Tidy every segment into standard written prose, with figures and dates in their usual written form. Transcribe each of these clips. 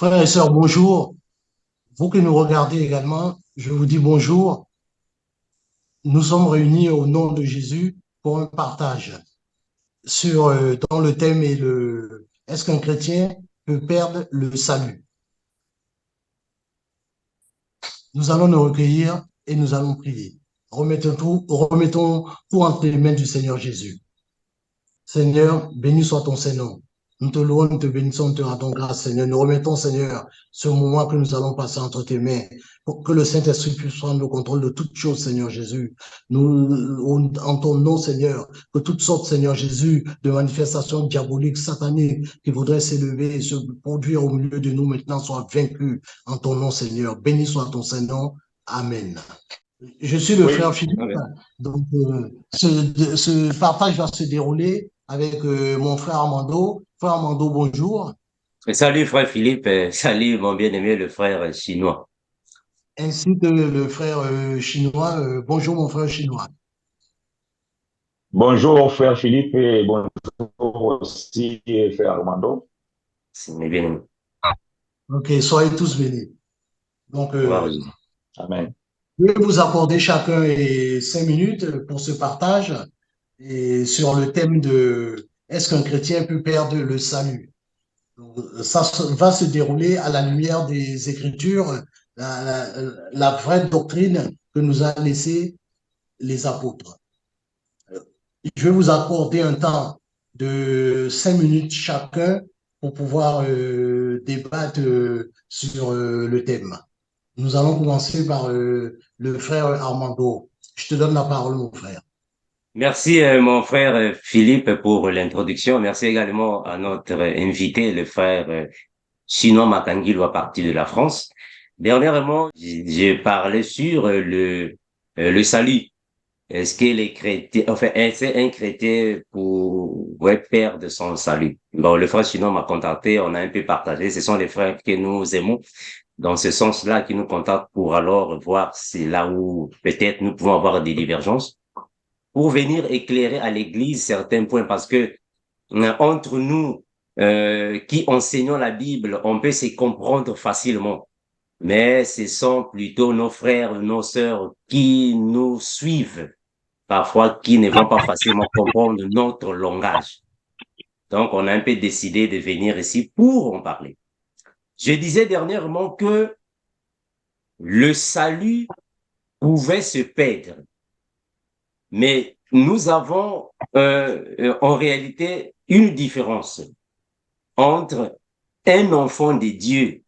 Frères et sœurs, bonjour. Vous qui nous regardez également, je vous dis bonjour. Nous sommes réunis au nom de Jésus pour un partage dont le thème est est-ce qu'un chrétien peut perdre le salut? Nous allons nous recueillir et nous allons prier. Remettons tout entre les mains du Seigneur Jésus. Seigneur, béni soit ton Seigneur. Nous te louons, nous te bénissons, nous te rendons grâce, Seigneur. Nous remettons, Seigneur, ce moment que nous allons passer entre tes mains pour que le Saint-Esprit puisse prendre le contrôle de toutes choses, Seigneur Jésus. En ton nom, Seigneur, que toutes sortes, Seigneur Jésus, de manifestations diaboliques, sataniques, qui voudraient s'élever et se produire au milieu de nous maintenant soient vaincues en ton nom, Seigneur. Béni soit ton Saint-Nom. Amen. Je suis le frère Oui, Philippe. amen. Donc, ce partage va se dérouler avec mon frère Armando. Frère Armando, bonjour. Salut frère Philippe, salut mon bien-aimé le frère chinois. Ainsi que le frère chinois. Bonjour, mon frère chinois. Bonjour, frère Philippe, et bonjour aussi, frère Armando. C'est mes bien-aimés. OK, soyez tous bénis. Donc, Gloire à Jésus. Amen. je vais vous accorder chacun 5 minutes pour ce partage et sur le thème de est-ce qu'un chrétien peut perdre le salut? Ça va se dérouler à la lumière des Écritures, la vraie doctrine que nous a laissé les apôtres. Je vais vous accorder un temps de 5 minutes chacun pour pouvoir débattre sur le thème. Nous allons commencer par le frère Armando. Je te donne la parole, mon frère. Merci mon frère Philippe pour l'introduction. Merci également à notre invité, le frère chinois Makangil, à partir de la France. Dernièrement, j'ai parlé sur le salut. Est-ce que les chrétiens, enfin, est-ce un chrétien pourrait perdre son salut? Bon, le frère chinois m'a contacté, on a un peu partagé. Ce sont les frères que nous aimons dans ce sens-là qui nous contactent pour alors voir si là où peut-être nous pouvons avoir des divergences pour venir éclairer à l'Église certains points parce que entre nous qui enseignons la Bible, on peut se comprendre facilement. Mais ce sont plutôt nos frères, nos sœurs qui nous suivent parfois qui ne vont pas facilement comprendre notre langage. Donc, on a un peu décidé de venir ici pour en parler. Je disais dernièrement que le salut pouvait se perdre, mais nous avons en réalité une différence entre un enfant de Dieu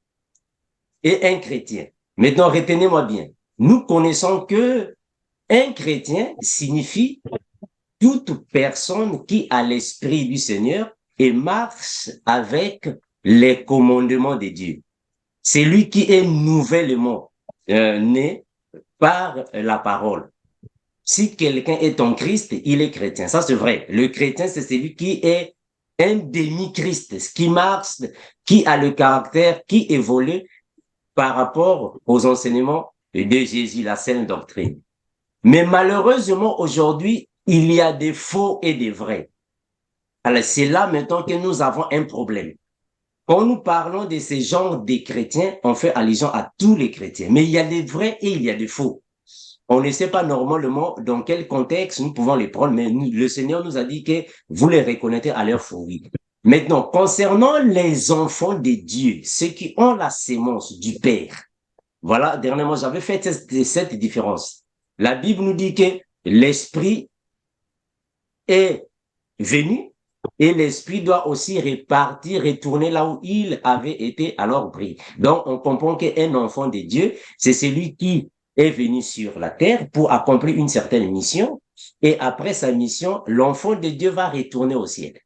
et un chrétien. Maintenant, retenez-moi bien. Nous connaissons que un chrétien signifie toute personne qui a l'esprit du Seigneur et marche avec les commandements de Dieu. C'est lui qui est nouvellement né par la parole. Si quelqu'un est en Christ, il est chrétien. Ça, c'est vrai. Le chrétien, c'est celui qui est un demi-Christ, qui marche, qui a le caractère, qui évolue par rapport aux enseignements de Jésus, la sainte doctrine. Mais malheureusement, aujourd'hui, il y a des faux et des vrais. Alors, c'est là maintenant que nous avons un problème. Quand nous parlons de ces genres de chrétiens, on fait allusion à tous les chrétiens. Mais il y a des vrais et il y a des faux. On ne sait pas normalement dans quel contexte nous pouvons les prendre, mais le Seigneur nous a dit que vous les reconnaîtrez à leur fruit. Maintenant, concernant les enfants de Dieu, ceux qui ont la sémence du Père, voilà, dernièrement, j'avais fait cette différence. La Bible nous dit que l'Esprit est venu et l'Esprit doit aussi repartir, retourner là où il avait été alors pris. Donc, on comprend qu'un enfant de Dieu, c'est celui qui est venu sur la terre pour accomplir une certaine mission et après sa mission, l'enfant de Dieu va retourner au ciel.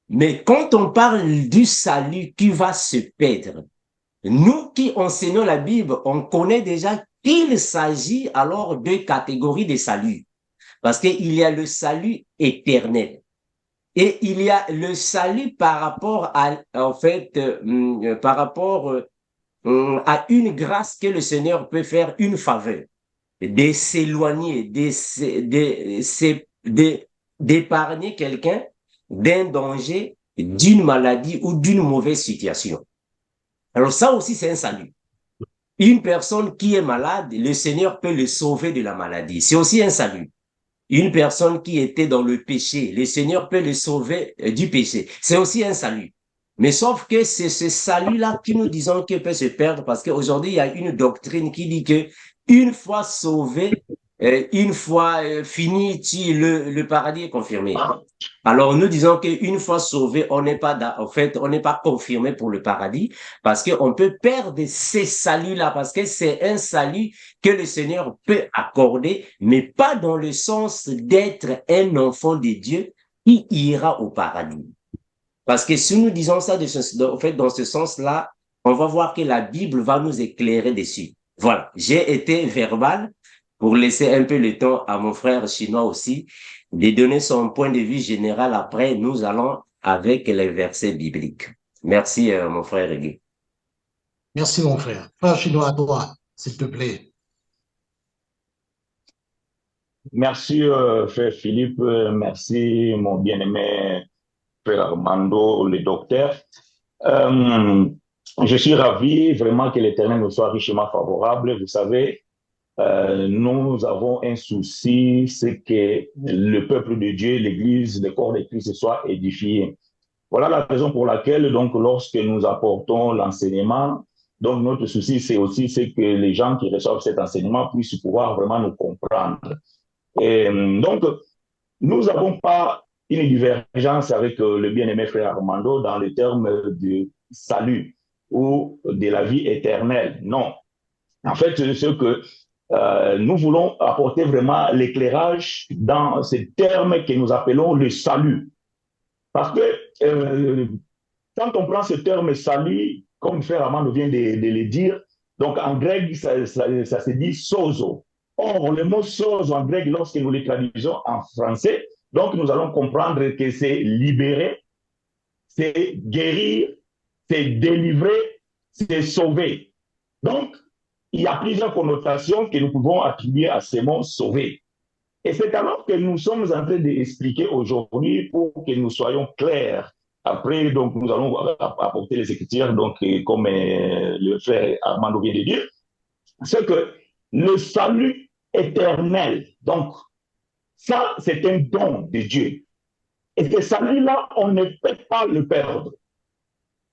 Mais quand on parle du salut qui va se perdre, nous qui enseignons la Bible, on connaît déjà qu'il s'agit alors de catégories de salut. Parce qu'il y a le salut éternel. Et il y a le salut par rapport à, en fait, par rapport à une grâce que le Seigneur peut faire, une faveur, de s'éloigner, d'épargner quelqu'un d'un danger, d'une maladie ou d'une mauvaise situation. Alors ça aussi, c'est un salut. Une personne qui est malade, le Seigneur peut le sauver de la maladie. C'est aussi un salut. Une personne qui était dans le péché, le Seigneur peut le sauver du péché. C'est aussi un salut. Mais sauf que c'est ce salut-là que nous disons qu'il peut se perdre parce qu'aujourd'hui, il y a une doctrine qui dit que une fois sauvé, une fois fini, le paradis est confirmé. Alors, nous disons qu'une fois sauvé, on n'est pas, en fait, on n'est pas confirmé pour le paradis parce qu'on peut perdre ces saluts-là parce que c'est un salut que le Seigneur peut accorder, mais pas dans le sens d'être un enfant de Dieu qui ira au paradis. Parce que si nous disons ça en fait, dans ce sens-là, on va voir que la Bible va nous éclairer dessus. Voilà, j'ai été verbal pour laisser un peu le temps à mon frère chinois aussi de donner son point de vue général. Après, nous allons avec les versets bibliques. Merci, mon frère Guy. Merci, mon frère. Frère chinois, à toi, s'il te plaît. Merci, frère Philippe. Merci, mon bien-aimé frère Armando, le docteur. Je suis ravi vraiment que l'Éternel nous soit richement favorable. Vous savez, nous avons un souci, c'est que le peuple de Dieu, l'Église, le corps de Christ soit édifié. Voilà la raison pour laquelle, donc, lorsque nous apportons l'enseignement, donc notre souci, c'est aussi c'est que les gens qui reçoivent cet enseignement puissent pouvoir vraiment nous comprendre. Et donc, nous n'avons pas une divergence avec le bien-aimé frère Armando dans les termes du salut ou de la vie éternelle. Non. En fait, c'est ce que nous voulons apporter vraiment l'éclairage dans ces termes que nous appelons le salut. Parce que quand on prend ce terme salut, comme frère Armando vient de le dire, donc en grec, ça se dit sozo. Or, le mot sozo en grec, lorsque nous le traduisons en français, donc nous allons comprendre que c'est libérer, c'est guérir, c'est délivrer, c'est sauver. Donc, il y a plusieurs connotations que nous pouvons attribuer à ce mot sauver. Et c'est alors que nous sommes en train d'expliquer aujourd'hui pour que nous soyons clairs. Après, donc, nous allons apporter les écritures, donc, comme le frère Armando vient de dire, c'est que le salut éternel, donc, ça, c'est un don de Dieu. Et ce salut-là, on ne peut pas le perdre.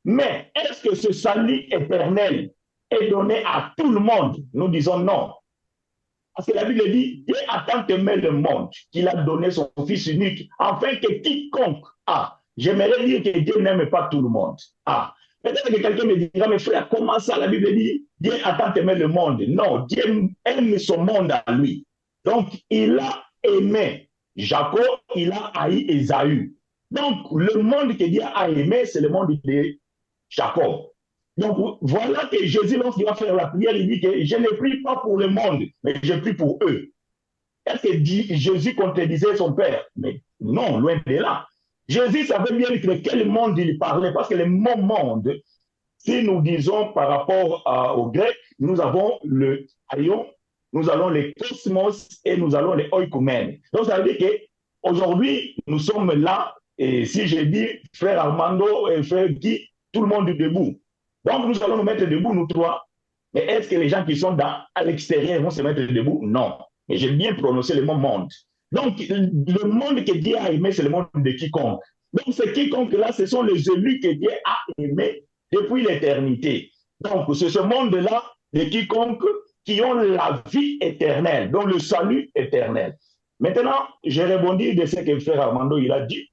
Mais est-ce que ce salut éternel est donné à tout le monde? Nous disons non. Parce que la Bible dit, Dieu a tant aimé le monde qu'il a donné son Fils unique, afin que quiconque a. J'aimerais dire que Dieu n'aime pas tout le monde. Ah, peut-être que quelqu'un me dira, mes frères, comment ça la Bible dit, Dieu a tant aimé le monde? Non, Dieu aime son monde à lui. Donc, il a aimé Jacob, il a haï Ésaü. Donc, le monde que Dieu a aimé, c'est le monde de Jacob. Donc, voilà que Jésus, lorsqu'il va faire la prière, il dit que je ne prie pas pour le monde, mais je prie pour eux. Est-ce que Jésus contredisait son Père? Mais non, loin de là. Jésus savait bien de quel monde il parlait, parce que le mot monde, si nous disons par rapport au grec, nous avons le aion, nous avons le cosmos et nous avons le oikoumène. Donc, ça veut dire qu'aujourd'hui, nous sommes là, et si je dis frère Armando et frère Guy, tout le monde est debout. Donc, nous allons nous mettre debout, nous trois. Mais est-ce que les gens qui sont à l'extérieur vont se mettre debout? Non. Mais j'ai bien prononcé le mot monde. Donc, le monde que Dieu a aimé, c'est le monde de quiconque. Donc, ce quiconque-là, ce sont les élus que Dieu a aimés depuis l'éternité. Donc, c'est ce monde-là de quiconque qui ont la vie éternelle, donc le salut éternel. Maintenant, je rebondis de ce que frère Armando il a dit.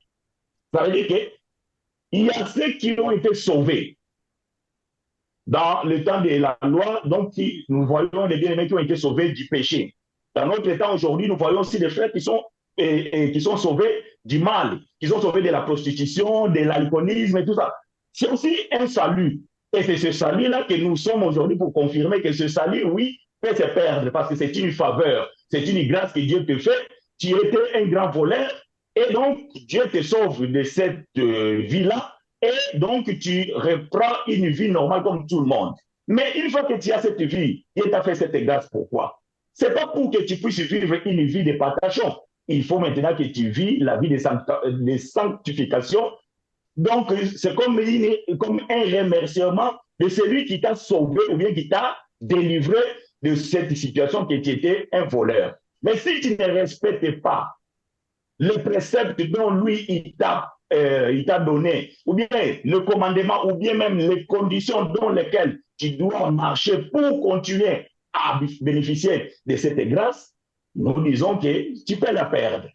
Ça veut dire qu'il y a ceux qui ont été sauvés dans le temps de la loi, donc nous voyons les bien-aimés qui ont été sauvés du péché. Dans notre temps aujourd'hui, nous voyons aussi des frères qui sont sauvés du mal, qui sont sauvés de la prostitution, de l'alcoolisme et tout ça. C'est aussi un salut. Et c'est ce salut-là que nous sommes aujourd'hui pour confirmer que ce salut, oui, peut se perdre parce que c'est une faveur, c'est une grâce que Dieu te fait. Tu étais un grand voleur et donc Dieu te sauve de cette vie-là. Et donc, tu reprends une vie normale comme tout le monde. Mais une fois que tu as cette vie, Dieu t'a fait cette grâce. Pourquoi? Ce n'est pas pour que tu puisses vivre une vie de partageon. Il faut maintenant que tu vis la vie de sanctification. Donc, c'est comme un remerciement de celui qui t'a sauvé ou bien qui t'a délivré de cette situation que tu étais un voleur. Mais si tu ne respectes pas les préceptes dont lui, il t'a donné, ou bien le commandement, ou bien même les conditions dans lesquelles tu dois marcher pour continuer à bénéficier de cette grâce, nous disons que tu peux la perdre.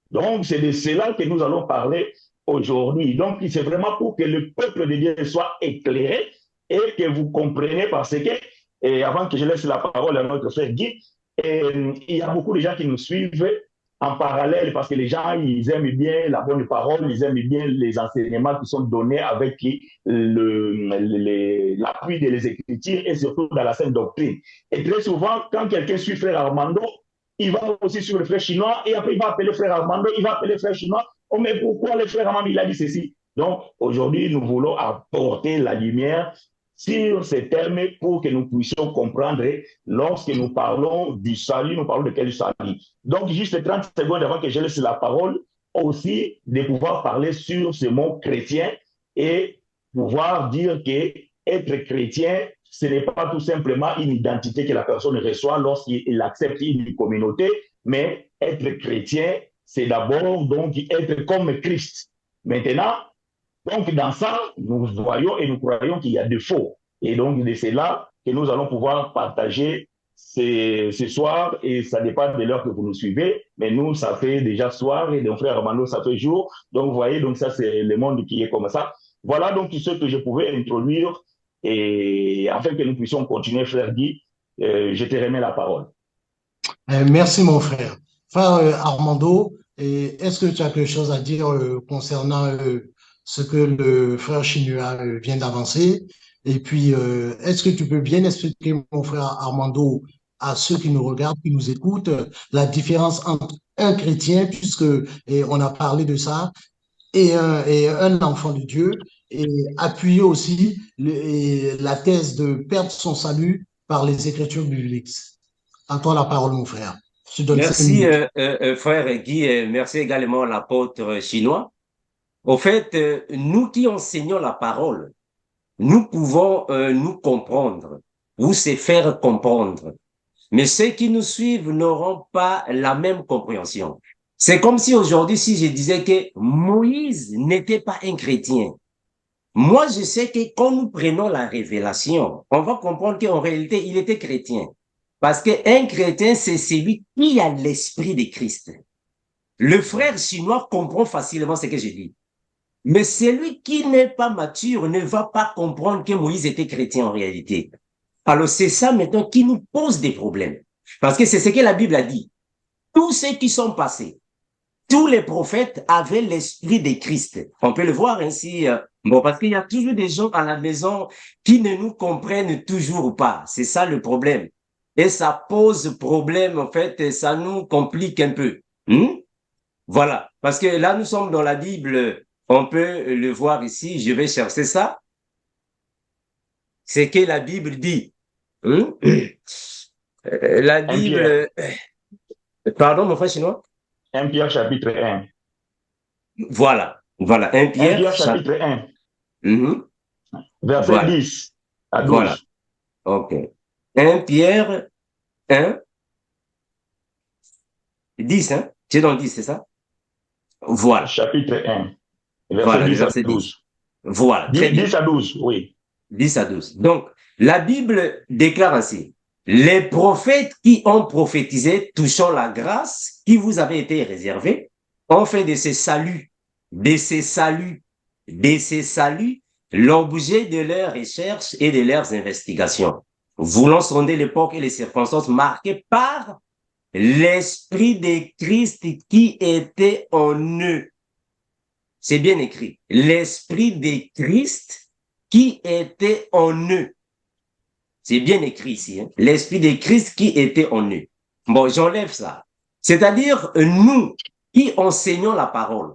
Donc, c'est de cela que nous allons parler aujourd'hui. Donc, c'est vraiment pour que le peuple de Dieu soit éclairé et que vous compreniez parce que, et avant que je laisse la parole à notre frère Guy, il y a beaucoup de gens qui nous suivent en parallèle parce que les gens, ils aiment bien la bonne parole, ils aiment bien les enseignements qui sont donnés avec l'appui des Écritures et surtout dans la sainte doctrine. Et très souvent, quand quelqu'un suit frère Armando, il va aussi sur le frère chinois et après il va appeler frère Armando, il va appeler frère chinois. Oh, mais pourquoi le frère Armando, il a dit ceci? Donc, aujourd'hui, nous voulons apporter la lumière sur ces termes pour que nous puissions comprendre lorsque nous parlons du salut, nous parlons de quel salut. Donc, juste 30 secondes avant que je laisse la parole, aussi de pouvoir parler sur ce mot chrétien et pouvoir dire que être chrétien, ce n'est pas tout simplement une identité que la personne reçoit lorsqu'il accepte une communauté, mais être chrétien, c'est d'abord donc être comme Christ. Maintenant, donc dans ça, nous voyons et nous croyons qu'il y a des faux. Et donc c'est là que nous allons pouvoir partager ce soir, et ça dépend de l'heure que vous nous suivez, mais nous, ça fait déjà soir, et donc frère Armando, ça fait jour. Donc vous voyez, donc ça c'est le monde qui est comme ça. Voilà donc ce que je pouvais introduire, et afin que nous puissions continuer, frère Guy, je te remets la parole. Merci, mon frère. Frère Armando, est-ce que tu as quelque chose à dire concernant ce que le frère chinois vient d'avancer? Et puis, est-ce que tu peux bien expliquer, mon frère Armando, à ceux qui nous regardent, qui nous écoutent, la différence entre un chrétien, puisque on a parlé de ça, et un enfant de Dieu, et appuyer aussi la thèse de perdre son salut par les Écritures bibliques. À toi la parole, mon frère. Je te donne 5 Merci, minutes. frère Guy. Merci également l'apôtre chinois. Au fait, nous qui enseignons la parole, nous pouvons nous comprendre ou se faire comprendre. Mais ceux qui nous suivent n'auront pas la même compréhension. C'est comme si aujourd'hui, si je disais que Moïse n'était pas un chrétien. Moi, je sais que quand nous prenons la révélation, on va comprendre qu'en réalité, il était chrétien. Parce qu'un chrétien, c'est celui qui a l'esprit de Christ. Le frère chinois comprend facilement ce que je dis. Mais celui qui n'est pas mature ne va pas comprendre que Moïse était chrétien en réalité. Alors c'est ça maintenant qui nous pose des problèmes. Parce que c'est ce que la Bible a dit. Tous ceux qui sont passés, tous les prophètes avaient l'esprit de Christ. On peut le voir ainsi. Bon, parce qu'il y a toujours des gens à la maison qui ne nous comprennent toujours pas. C'est ça le problème. Et ça pose problème, en fait, ça nous complique un peu. Voilà. Parce que là, nous sommes dans la Bible. On peut le voir ici. Je vais chercher ça. C'est que la Bible dit. La Bible. Pardon, mon frère chinois? 1 Pierre chapitre 1. Voilà. Voilà. 1 Pierre, 1 Pierre chapitre 1. Verset Voilà. 10 à 12. Voilà. OK. 1 Pierre 1, 10, hein? Tu es dans le 10, c'est ça? Voilà. Chapitre 1. Verset Voilà, 10 à verset 10. 12. Voilà. Très 10 bien. à 12, oui. 10 à 12. Donc, la Bible déclare ainsi. Les prophètes qui ont prophétisé touchant la grâce qui vous avait été réservée ont fait de ces saluts, l'objet de leurs recherches et de leurs investigations, voulant sonder l'époque et les circonstances marquées par l'esprit de Christ qui était en eux. C'est bien écrit. L'esprit de Christ qui était en eux. C'est bien écrit ici. Hein? L'esprit de Christ qui était en eux. Bon, j'enlève ça. C'est-à-dire, nous qui enseignons la parole,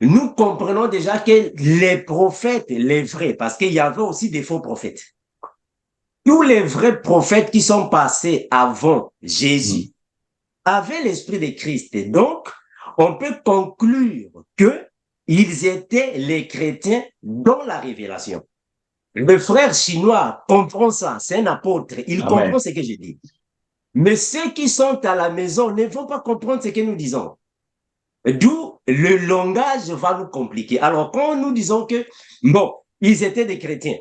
nous comprenons déjà que les prophètes, les vrais, parce qu'il y avait aussi des faux prophètes. Tous les vrais prophètes qui sont passés avant Jésus avaient l'esprit de Christ. Et donc, on peut conclure que ils étaient les chrétiens dans la révélation. Le frère chinois comprend ça, c'est un apôtre, il Amen. comprend ce que je dis. Mais ceux qui sont à la maison ne vont pas comprendre ce que nous disons. D'où le langage va nous compliquer. Alors, quand nous disons que, bon, ils étaient des chrétiens,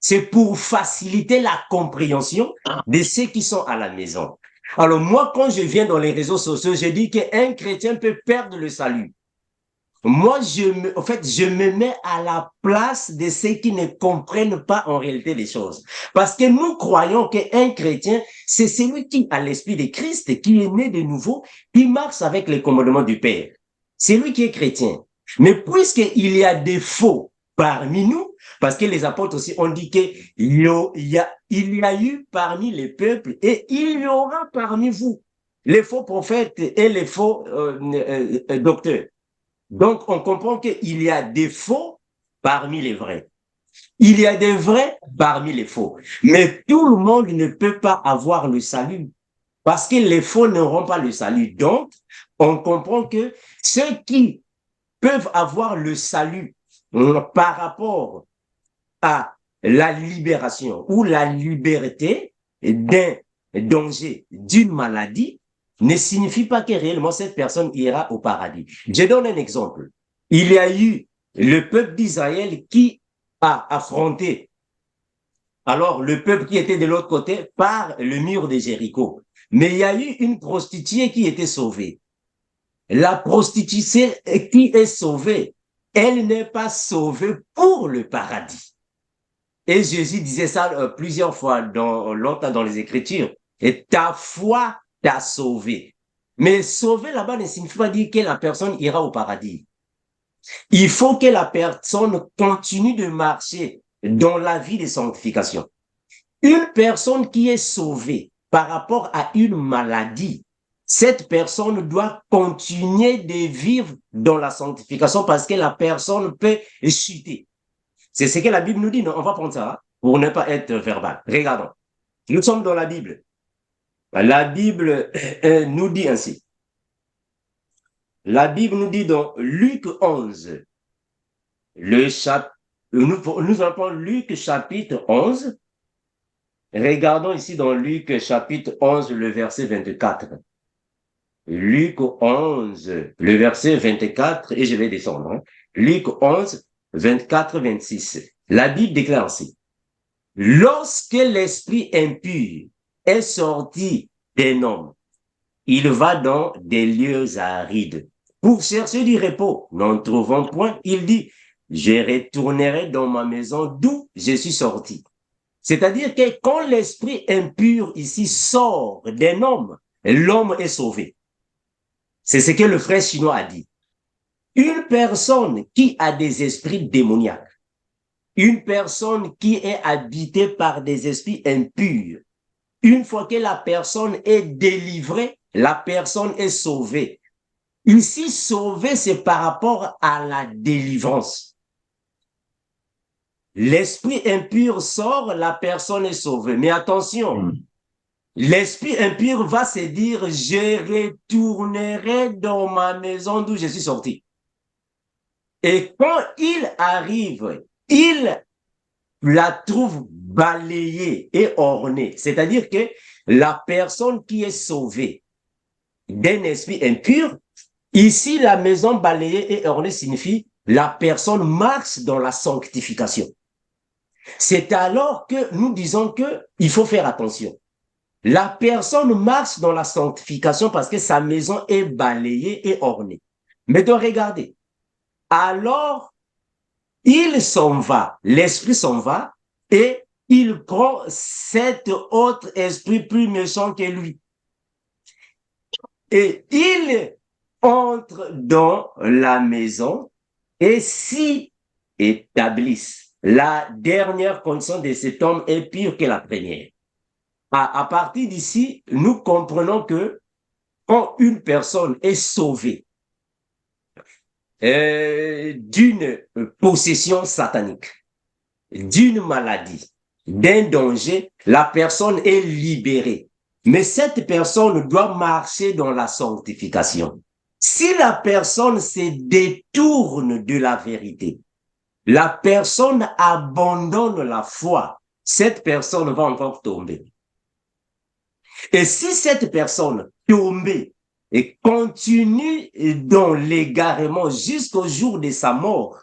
c'est pour faciliter la compréhension de ceux qui sont à la maison. Alors, moi, quand je viens dans les réseaux sociaux, je dis qu'un chrétien peut perdre le salut. Moi, je me mets à la place de ceux qui ne comprennent pas en réalité les choses. Parce que nous croyons qu'un chrétien, c'est celui qui a l'esprit de Christ, qui est né de nouveau, qui marche avec les commandements du Père. C'est lui qui est chrétien. Mais puisqu'il y a des faux parmi nous, parce que les apôtres aussi ont dit qu'il y a eu parmi les peuples et il y aura parmi vous les faux prophètes et les faux docteurs. Donc, on comprend qu'il y a des faux parmi les vrais. Il y a des vrais parmi les faux. Mais tout le monde ne peut pas avoir le salut parce que les faux n'auront pas le salut. Donc, on comprend que ceux qui peuvent avoir le salut par rapport à la libération ou la liberté d'un danger, d'une maladie, ne signifie pas que réellement cette personne ira au paradis. Je donne un exemple. Il y a eu le peuple d'Israël qui a affronté alors le peuple qui était de l'autre côté par le mur de Jéricho. Mais il y a eu une prostituée qui était sauvée. La prostituée qui est sauvée, elle n'est pas sauvée pour le paradis. Et Jésus disait ça plusieurs fois longtemps dans les Écritures. Et ta foi t'a sauvé. Mais sauver là-bas ne signifie pas dire que la personne ira au paradis. Il faut que la personne continue de marcher dans la vie de sanctification. Une personne qui est sauvée par rapport à une maladie, cette personne doit continuer de vivre dans la sanctification parce que la personne peut chuter. C'est ce que la Bible nous dit. Non, on va prendre ça pour ne pas être verbal. Regardons. Nous sommes dans la Bible. La Bible nous dit ainsi. La Bible nous dit dans Luc 11, nous appelons Luc chapitre 11. Regardons ici dans Luc chapitre 11, le verset 24. Luc 11, le verset 24, et je vais descendre. Hein. Luc 11, 24, 26. La Bible déclare ainsi. Lorsque l'esprit impur est sorti d'un homme, il va dans des lieux arides. Pour chercher du repos, n'en trouvant point, il dit, je retournerai dans ma maison d'où je suis sorti. C'est-à-dire que quand l'esprit impur ici sort d'un homme, l'homme est sauvé. C'est ce que le frère chinois a dit. Une personne qui a des esprits démoniaques, une personne qui est habitée par des esprits impurs, une fois que la personne est délivrée, la personne est sauvée. Ici, sauvé, c'est par rapport à la délivrance. L'esprit impur sort, la personne est sauvée. Mais attention, l'esprit impur va se dire, je retournerai dans ma maison d'où je suis sorti. Et quand il arrive, il la trouve balayée et ornée. C'est-à-dire que la personne qui est sauvée d'un esprit impur, ici, la maison balayée et ornée signifie la personne marche dans la sanctification. C'est alors que nous disons que il faut faire attention. La personne marche dans la sanctification parce que sa maison est balayée et ornée. Mais donc, regardez. Alors, il s'en va, l'esprit s'en va et il prend cet autre esprit plus méchant que lui. Et il entre dans la maison et s'y établissent. La dernière condition de cet homme est pire que la première. À partir d'ici, nous comprenons que quand une personne est sauvée d'une possession satanique, d'une maladie, d'un danger, la personne est libérée. Mais cette personne doit marcher dans la sanctification. Si la personne se détourne de la vérité, la personne abandonne la foi, cette personne va encore tomber. Et si cette personne tombe et continue dans l'égarement jusqu'au jour de sa mort,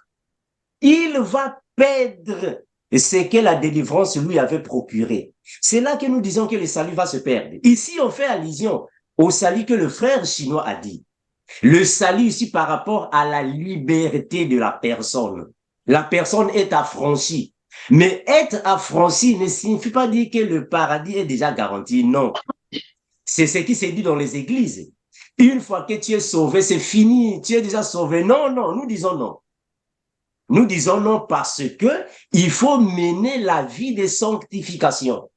il va perdre ce que la délivrance lui avait procuré. C'est là que nous disons que le salut va se perdre. Ici, on fait allusion au salut que le frère chinois a dit. Le salut ici par rapport à la liberté de la personne. La personne est affranchie. Mais être affranchi ne signifie pas dire que le paradis est déjà garanti. Non. C'est ce qui s'est dit dans les églises. Une fois que tu es sauvé, c'est fini. Tu es déjà sauvé. Non, non, nous disons non. Nous disons non parce que il faut mener la vie de sanctification.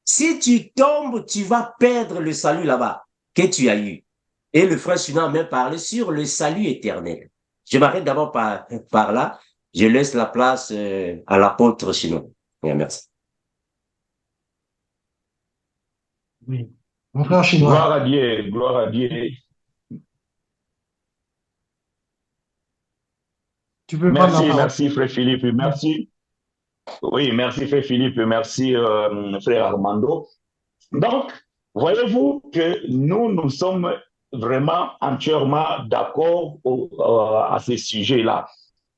Si tu tombes, tu vas perdre le salut là-bas que tu as eu. Et le frère Sina a même parlé sur le salut éternel. Je m'arrête d'abord par là. Je laisse la place à l'apôtre chinois. Merci. Oui. Mon frère chinois. Gloire à Dieu, gloire à Dieu. Tu peux prendre la parole. Merci, frère Philippe, merci. Oui, merci, frère Philippe, merci, frère Armando. Donc, voyez-vous que nous sommes vraiment entièrement d'accord à ce sujet-là.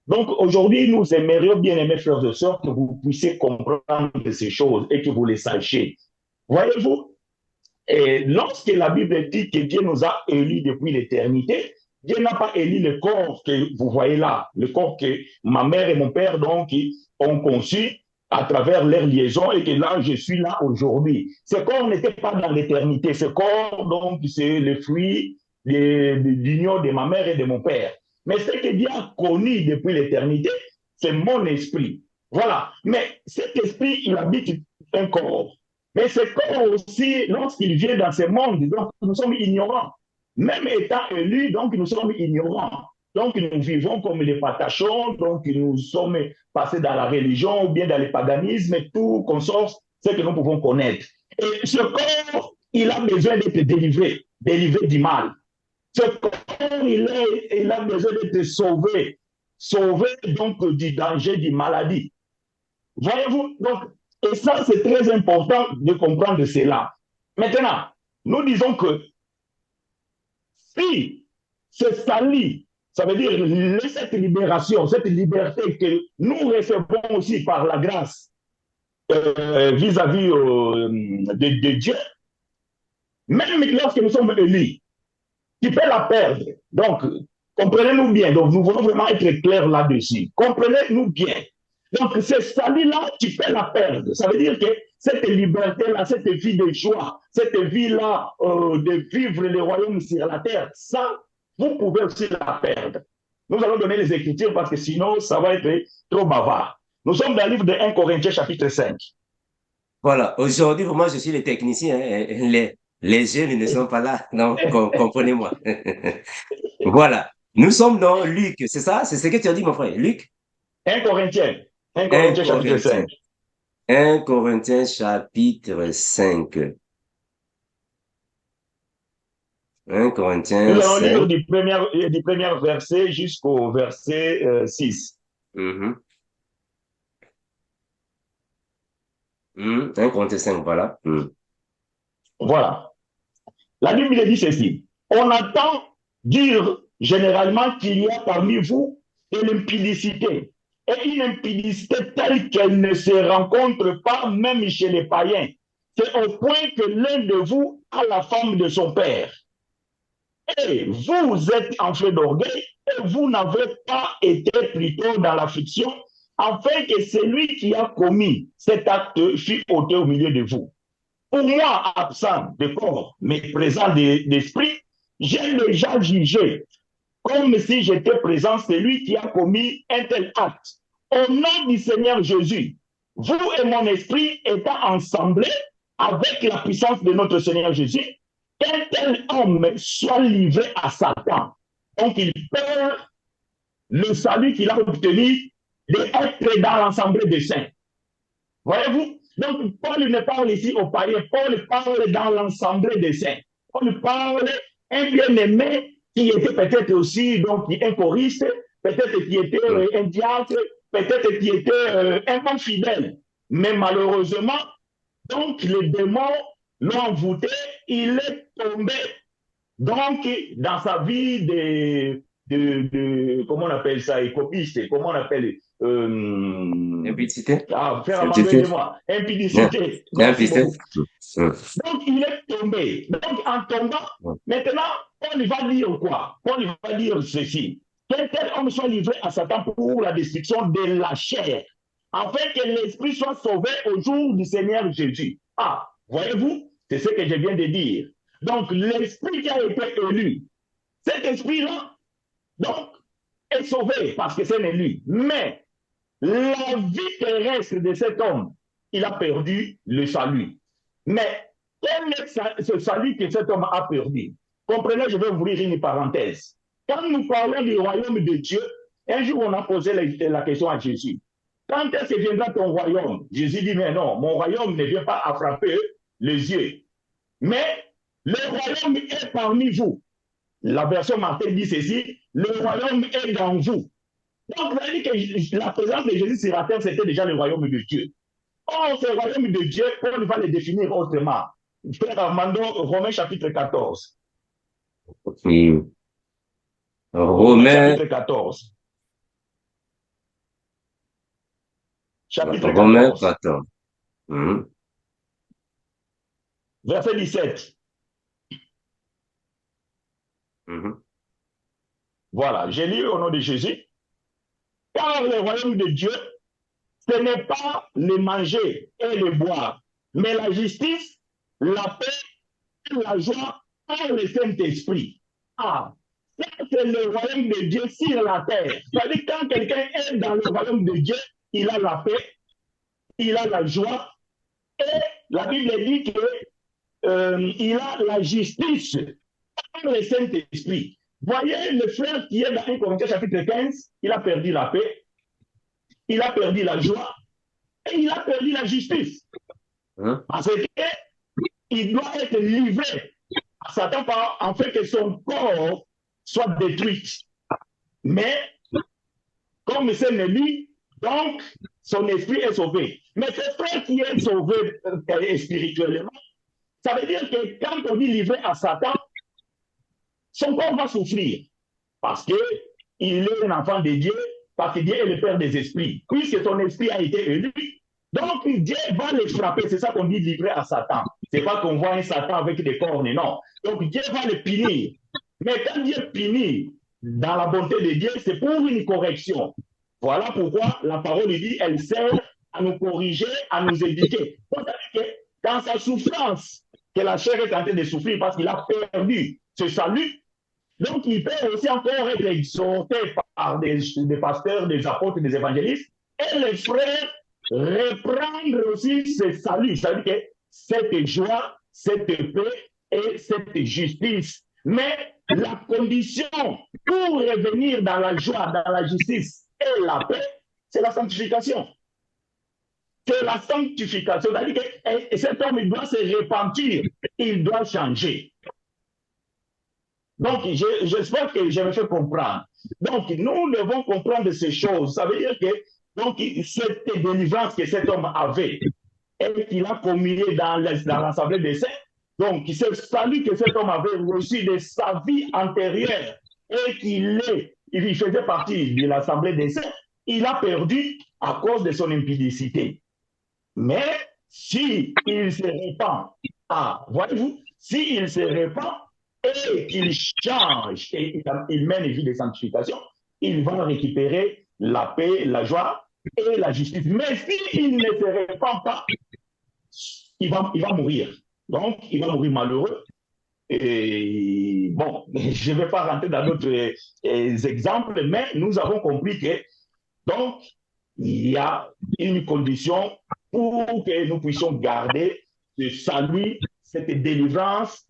Donc, aujourd'hui, nous aimerions bien, aimés frères et sœurs, que vous puissiez comprendre ces choses et que vous les sachiez. Voyez-vous, et lorsque la Bible dit que Dieu nous a élus depuis l'éternité, Dieu n'a pas élu le corps que vous voyez là, le corps que ma mère et mon père donc ont conçu à travers leur liaison et que là, je suis là aujourd'hui. Ce corps n'était pas dans l'éternité. Ce corps, donc, c'est le fruit de l'union de ma mère et de mon père. Mais ce que Dieu a connu depuis l'éternité, c'est mon esprit. Voilà. Mais cet esprit, il habite un corps. Mais ce corps aussi, lorsqu'il vient dans ce monde, donc nous sommes ignorants. Même étant élus, donc nous sommes ignorants. Donc nous vivons comme les patachons, donc nous sommes passés dans la religion ou bien dans le paganisme, et tout consort, ce que nous pouvons connaître. Et ce corps, il a besoin d'être délivré, délivré du mal. Ce corps, il a besoin d'être sauvé, sauvé donc du danger, du maladie. Voyez-vous, donc, et ça, c'est très important de comprendre cela. Maintenant, nous disons que si ce salut, ça veut dire cette libération, cette liberté que nous recevons aussi par la grâce vis-à-vis de Dieu, même lorsque nous sommes élus, tu peux la perdre. Donc, comprenez-nous bien. Donc, nous voulons vraiment être clairs là-dessus. Comprenez-nous bien. Donc, ce salut-là, tu peux la perdre. Ça veut dire que cette liberté-là, cette vie de joie, cette vie-là de vivre le royaume sur la terre, ça, vous pouvez aussi la perdre. Nous allons donner les Écritures parce que sinon, ça va être trop bavard. Nous sommes dans le livre de 1 Corinthiens, chapitre 5. Voilà. Aujourd'hui, pour moi, je suis le technicien. Les jeunes ne sont pas là. Non, comprenez-moi. Voilà. Nous sommes dans Luc. C'est ça? C'est ce que tu as dit, mon frère. Luc? 1 Corinthiens. 1 Corinthiens, chapitre 5. 1 Corinthiens, chapitre 5. 1 Corinthiens Nous allons 5. lire du premier verset jusqu'au verset 6. 1 Corinthiens 5, voilà. Voilà. La Bible dit ceci. On entend dire généralement qu'il y a parmi vous de l'impudicité. Et une impudicité telle qu'elle ne se rencontre pas même chez les païens. C'est au point que l'un de vous a la femme de son père. Et vous êtes enflé d'orgueil et vous n'avez pas été plutôt dans l'affliction, afin que celui qui a commis cet acte fût ôté au milieu de vous. Pour moi, absent de corps, mais présent d'esprit, j'ai déjà jugé, comme si j'étais présent, celui qui a commis un tel acte. Au nom du Seigneur Jésus, vous et mon esprit étant ensemblés avec la puissance de notre Seigneur Jésus, qu'un tel homme soit livré à Satan. Donc il perd le salut qu'il a obtenu d'être dans l'assemblée des saints. Voyez-vous? Donc Paul ne parle ici aux païens, Paul parle dans l'assemblée des saints. Paul parle un bien-aimé qui était peut-être aussi donc un choriste, peut-être qui était un diacre, peut-être qui était un peu fidèle. Mais malheureusement, donc les démons l'ont envoûté, il est tombé donc dans sa vie comment on appelle ça, écopiste, comment on appelle Impudicité? faire Impudicité? amender moi, Non. impudicité, merci Impudicité? beaucoup. Donc il est tombé. Donc en tombant, maintenant, on lui va dire quoi? On lui va dire ceci. Quel homme soit livré à Satan pour la destruction de la chair, afin que l'esprit soit sauvé au jour du Seigneur Jésus. Ah, voyez-vous, c'est ce que je viens de dire. Donc, l'esprit qui a été élu, cet esprit-là, donc, est sauvé parce que c'est élu. Mais la vie terrestre de cet homme, il a perdu le salut. Mais quel est ce salut que cet homme a perdu? Comprenez, je vais ouvrir une parenthèse. Quand nous parlons du royaume de Dieu, un jour on a posé la question à Jésus. Quand est-ce que viendra ton royaume? Jésus dit, mais non, mon royaume ne vient pas à frapper les yeux. Mais le royaume est parmi vous. La version Martin dit ceci, le royaume est dans vous. Donc, vous avez dit que la présence de Jésus sur la terre, c'était déjà le royaume de Dieu. Or, ce royaume de Dieu, on va le définir autrement. Frère Armando, Romains chapitre 14. Romains chapitre 14. Chapitre Romains 14. 14. Verset 17. Voilà, j'ai lu au nom de Jésus. Car le royaume de Dieu, ce n'est pas le manger et le boire, mais la justice, la paix et la joie par le Saint-Esprit. Ah, ça c'est le royaume de Dieu sur la terre. C'est-à-dire que quand quelqu'un est dans le royaume de Dieu, il a la paix, il a la joie, et la Bible dit qu'il a la justice par le Saint-Esprit. Voyez le frère qui est dans 1 Corinthiens chapitre 15, il a perdu la paix, il a perdu la joie et il a perdu la justice. Parce qu'il doit être livré à Satan en fait que son corps soit détruit. Mais comme c'est lui, donc son esprit est sauvé. Mais ce frère qui est sauvé spirituellement, ça veut dire que quand on dit livré à Satan, son corps va souffrir parce qu'il est un enfant de Dieu, parce que Dieu est le Père des esprits. Puisque son esprit a été élu, donc Dieu va le frapper. C'est ça qu'on dit livré à Satan. C'est pas qu'on voit un Satan avec des cornes, non. Donc Dieu va le punir. Mais quand Dieu punit dans la bonté de Dieu, c'est pour une correction. Voilà pourquoi la parole dit, elle sert à nous corriger, à nous éduquer. Que dans sa souffrance, que la chair est en train de souffrir parce qu'il a perdu ce salut, donc il peut aussi encore être exhorté par des pasteurs, des apôtres, des évangélistes, et les frères reprendre aussi ce salut. C'est-à-dire que cette joie, cette paix et cette justice. Mais la condition pour revenir dans la joie, dans la justice et la paix, c'est la sanctification. C'est la sanctification. C'est-à-dire que cet homme, il doit se repentir, il doit changer. Donc, j'espère que je me fais comprendre. Donc, nous devons comprendre ces choses. Ça veut dire que donc, cette délivrance que cet homme avait et qu'il a communié dans l'Assemblée des saints, donc ce salut que cet homme avait reçu de sa vie antérieure et qu'il faisait partie de l'Assemblée des saints, il a perdu à cause de son impudicité. Mais s'il se répand, voyez-vous, s'il se répand, et qu'il change et il mène une vie de sanctification, il va récupérer la paix, la joie et la justice. Mais s'il ne se répand pas, il va mourir. Donc, il va mourir malheureux. Et bon, je ne vais pas rentrer dans d'autres exemples, mais nous avons compris que donc, il y a une condition pour que nous puissions garder ce salut, cette délivrance,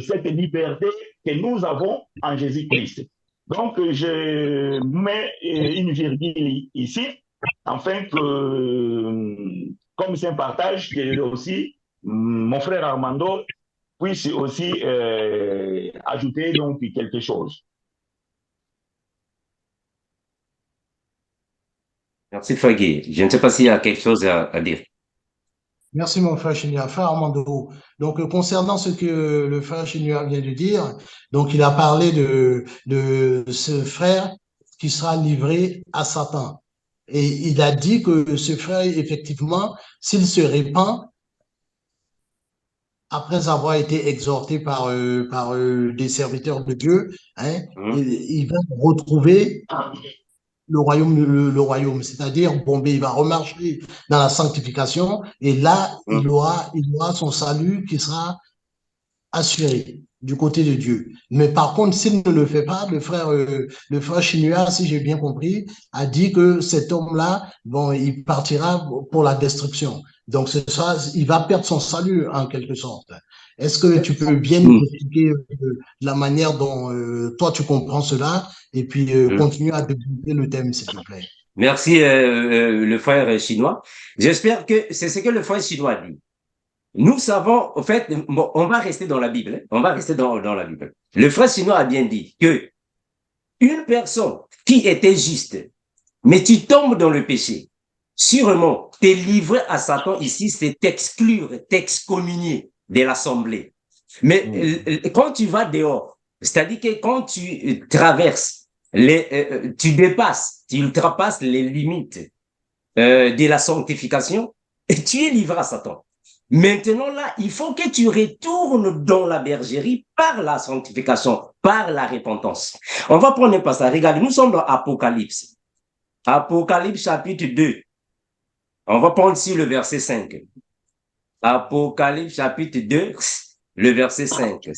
cette liberté que nous avons en Jésus-Christ. Donc, je mets une virgule ici, afin que, comme c'est un partage, que aussi mon frère Armando puisse aussi ajouter donc quelque chose. Merci, Fagui. Je ne sais pas s'il y a quelque chose à dire. Merci, mon frère Chénia. Frère Armando. Donc, concernant ce que le frère Chénia vient de dire, donc, il a parlé de ce frère qui sera livré à Satan. Et il a dit que ce frère, effectivement, s'il se répand, après avoir été exhorté par des serviteurs de Dieu, hein, Mhm. il va retrouver le royaume, le royaume, c'est-à-dire, bon, ben, il va remarcher dans la sanctification et là, Mhm. il aura son salut qui sera assuré du côté de Dieu. Mais par contre, s'il ne le fait pas, le frère chinois, si j'ai bien compris, a dit que cet homme-là, bon, il partira pour la destruction. Donc, ce sera, il va perdre son salut en quelque sorte. Est-ce que tu peux bien nous Mhm. expliquer la manière dont toi tu comprends cela et puis Mhm. continuer à développer le thème, s'il te plaît? Merci, le frère chinois. J'espère que c'est ce que le frère chinois dit. Nous savons, en fait, bon, on va rester dans la Bible. Hein. On va rester dans la Bible. Le frère chinois a bien dit que une personne qui était juste, mais tu tombes dans le péché, sûrement, t'es livré à Satan ici, c'est t'exclure, t'excommunier de l'assemblée. Mais quand tu vas dehors, c'est-à-dire que quand tu traverses, tu dépasses, tu ultrapasses les limites de la sanctification, et tu es livré à Satan. Maintenant, là, il faut que tu retournes dans la bergerie par la sanctification, par la repentance. On va prendre un passage. Regardez, nous sommes dans Apocalypse. Apocalypse chapitre 2. On va prendre ici le verset 5. Apocalypse chapitre 2, le verset 5.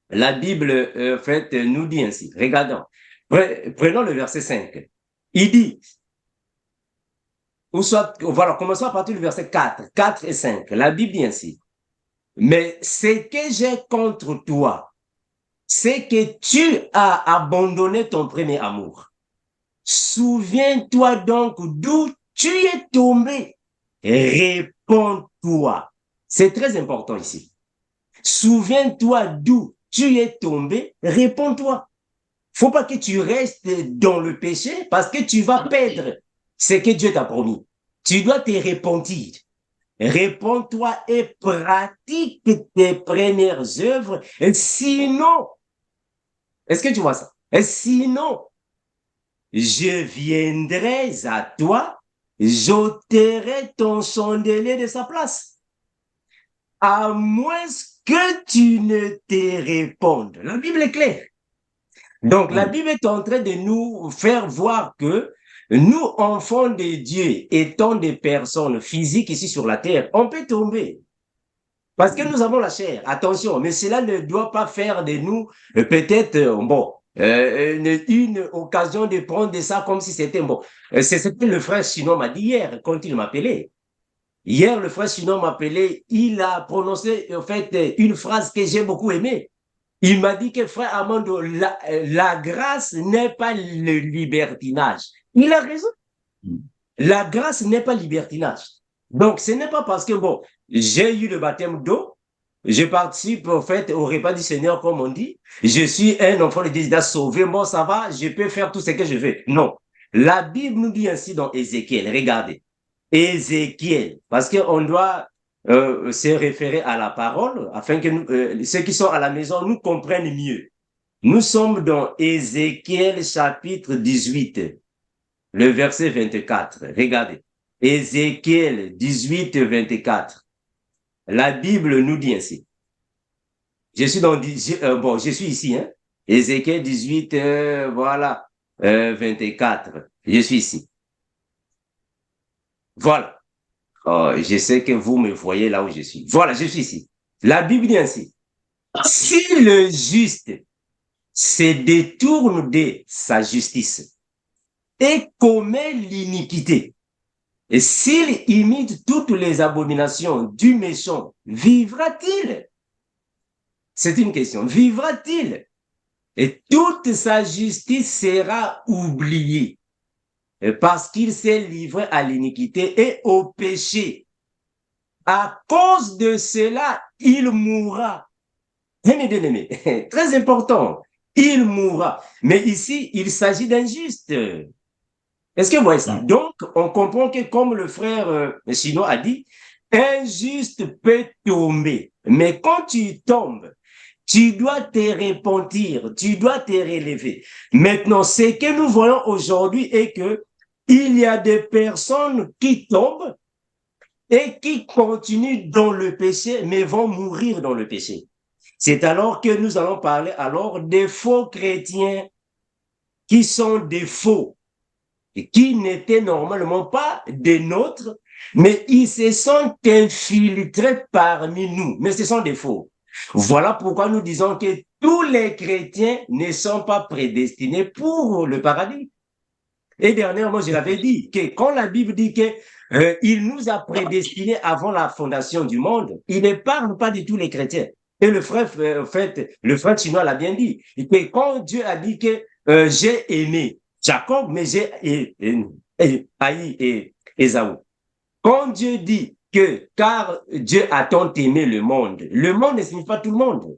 La Bible, en fait, nous dit ainsi. Regardons. Prenons le verset 5. Il dit, ou soit, voilà, commençons à partir du verset 4, 4 et 5. La Bible dit ainsi. Mais ce que j'ai contre toi, c'est que tu as abandonné ton premier amour. Souviens-toi donc d'où tu es tombé. Réponds-toi. C'est très important ici. Souviens-toi d'où tu es tombé. Réponds-toi. Faut pas que tu restes dans le péché parce que tu vas perdre ce que Dieu t'a promis. Tu dois te repentir. Réponds-toi et pratique tes premières œuvres. Et sinon, est-ce que tu vois ça? Et sinon, je viendrai à toi, j'ôterai ton chandelier de sa place. À moins que tu ne te répondes. La Bible est claire. Donc, la Bible est en train de nous faire voir que nous, enfants de Dieu, étant des personnes physiques ici sur la terre, on peut tomber. Parce que nous avons la chair, attention, mais cela ne doit pas faire de nous peut-être, bon, une occasion de prendre ça comme si c'était bon. C'est ce que le frère Sinon m'a dit hier quand il m'appelait. Hier, le frère Sinon m'appelait, il a prononcé en fait une phrase que j'ai beaucoup aimée. Il m'a dit que frère Armando, la grâce n'est pas le libertinage. Il a raison. La grâce n'est pas libertinage. Donc, ce n'est pas parce que, bon, j'ai eu le baptême d'eau, je participe, en fait, au repas du Seigneur, comme on dit, je suis un enfant de Dieu sauvé, bon, ça va, je peux faire tout ce que je veux. Non. La Bible nous dit ainsi dans Ézéchiel, regardez. Ézéchiel, parce qu'on doit se référer à la parole, afin que nous, ceux qui sont à la maison nous comprennent mieux. Nous sommes dans Ézéchiel chapitre 18 le verset 24. Regardez. Ézéchiel 18, 24. La Bible nous dit ainsi. Je suis dans, bon, je suis ici, hein. Ézéchiel 18, voilà, 24. Je suis ici. Voilà. Oh, je sais que vous me voyez là où je suis. Voilà, je suis ici. La Bible dit ainsi. Si le juste se détourne de sa justice et commet l'iniquité, et s'il imite toutes les abominations du méchant, vivra-t-il? C'est une question. Vivra-t-il? Et toute sa justice sera oubliée parce qu'il s'est livré à l'iniquité et au péché. À cause de cela, il mourra. Très important. Il mourra. Mais ici, il s'agit d'un juste. Est-ce que vous voyez ça? Donc, on comprend que comme le frère Sino a dit, un juste peut tomber. Mais quand tu tombes, tu dois te repentir, tu dois te relever. Maintenant, ce que nous voyons aujourd'hui est que il y a des personnes qui tombent et qui continuent dans le péché, mais vont mourir dans le péché. C'est alors que nous allons parler alors des faux chrétiens qui sont des faux et qui n'étaient normalement pas des nôtres, mais ils se sont infiltrés parmi nous. Mais ce sont des faux. Voilà pourquoi nous disons que tous les chrétiens ne sont pas prédestinés pour le paradis. Et dernièrement, je l'avais dit, que quand la Bible dit que il nous a prédestinés avant la fondation du monde, il ne parle pas de tous les chrétiens. Et le frère, en fait, le frère chinois l'a bien dit. Que quand Dieu a dit que j'ai aimé Jacob, mais j'ai haï Ésaü. Quand Dieu dit que car Dieu a tant aimé le monde ne signifie pas tout le monde.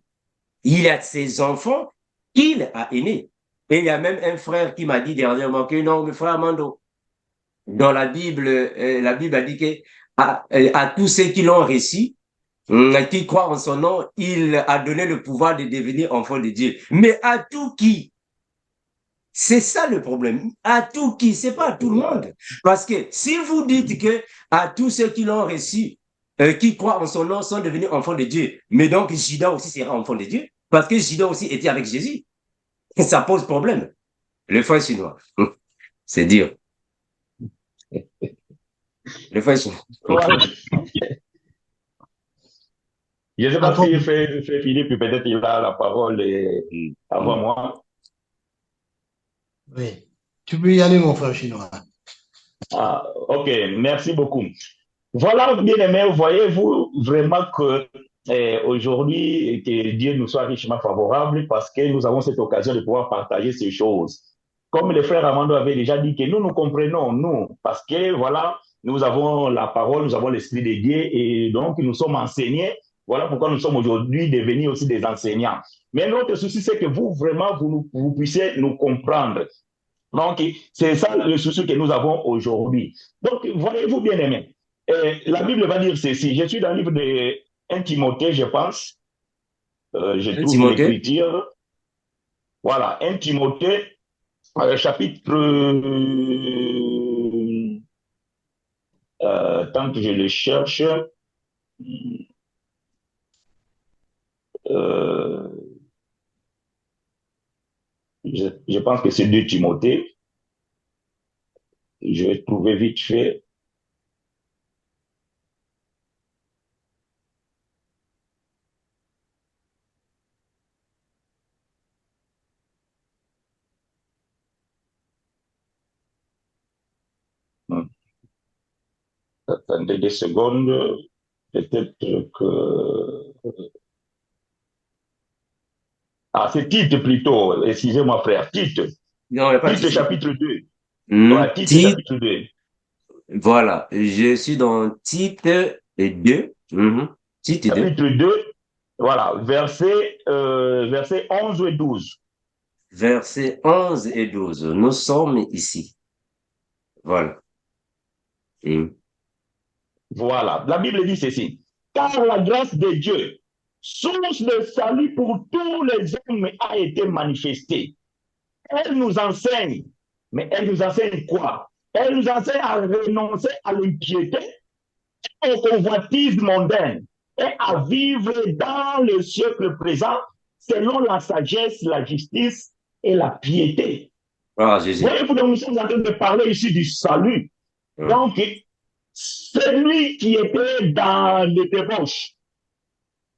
Il y a ses enfants qu'il a aimés. Et il y a même un frère qui m'a dit dernièrement que non, le frère Amando, dans la Bible a dit que à tous ceux qui l'ont réussi, qui croient en son nom, il a donné le pouvoir de devenir enfant de Dieu. Mais à tout qui? C'est ça le problème. À tout qui? C'est pas à tout le monde. Parce que si vous dites que à tous ceux qui l'ont reçu, qui croient en son nom, sont devenus enfants de Dieu, mais donc Judas aussi sera enfant de Dieu, parce que Judas aussi était avec Jésus. Ça pose problème. Le frère chinois. C'est dur. Le frère chinois. Voilà. Je ne sais pas si fait Philippe, peut-être il a la parole avant moi. Oui. Tu peux y aller, mon frère chinois. Ah, ok, merci beaucoup. Voilà, bien aimé, voyez-vous vraiment que aujourd'hui, que Dieu nous soit richement favorable parce que nous avons cette occasion de pouvoir partager ces choses. Comme le frère Armando avait déjà dit que nous comprenons, nous, parce que voilà, nous avons la parole, nous avons l'Esprit de Dieu et donc nous sommes enseignés. Voilà pourquoi nous sommes aujourd'hui devenus aussi des enseignants. Mais notre souci, c'est que vous, vraiment, vous puissiez nous comprendre. Donc, c'est ça le souci que nous avons aujourd'hui. Donc, voyez-vous bien aimé, la Bible va dire ceci. Je suis dans le livre de 1 Timothée, je pense. Je trouve l'écriture. Voilà, 1 Timothée, chapitre... tant que je le cherche... je pense que c'est 2 Timothée. Je vais trouver vite fait. Attendez 2 secondes. Peut-être que... Ah, c'est Tite plutôt. Excusez-moi, frère. Tite. Non, pas Tite, chapitre 2. Ouais, Tite, chapitre 2. Voilà. Je suis dans Tite 2. Tite 2. Chapitre 2. Voilà. Versets 11 et 12. Versets 11 et 12. Nous sommes ici. Voilà. Voilà. La Bible dit ceci. Car la grâce de Dieu, source de salut pour tous les hommes, a été manifestée. Elle nous enseigne. Mais elle nous enseigne quoi? Elle nous enseigne à renoncer à l'impiété, au convoitise mondaine et à vivre dans le siècle présent selon la sagesse, la justice et la piété. Ah, Jésus. Voyez-vous, nous sommes en train de parler ici du salut. Donc, celui qui était dans les débauches,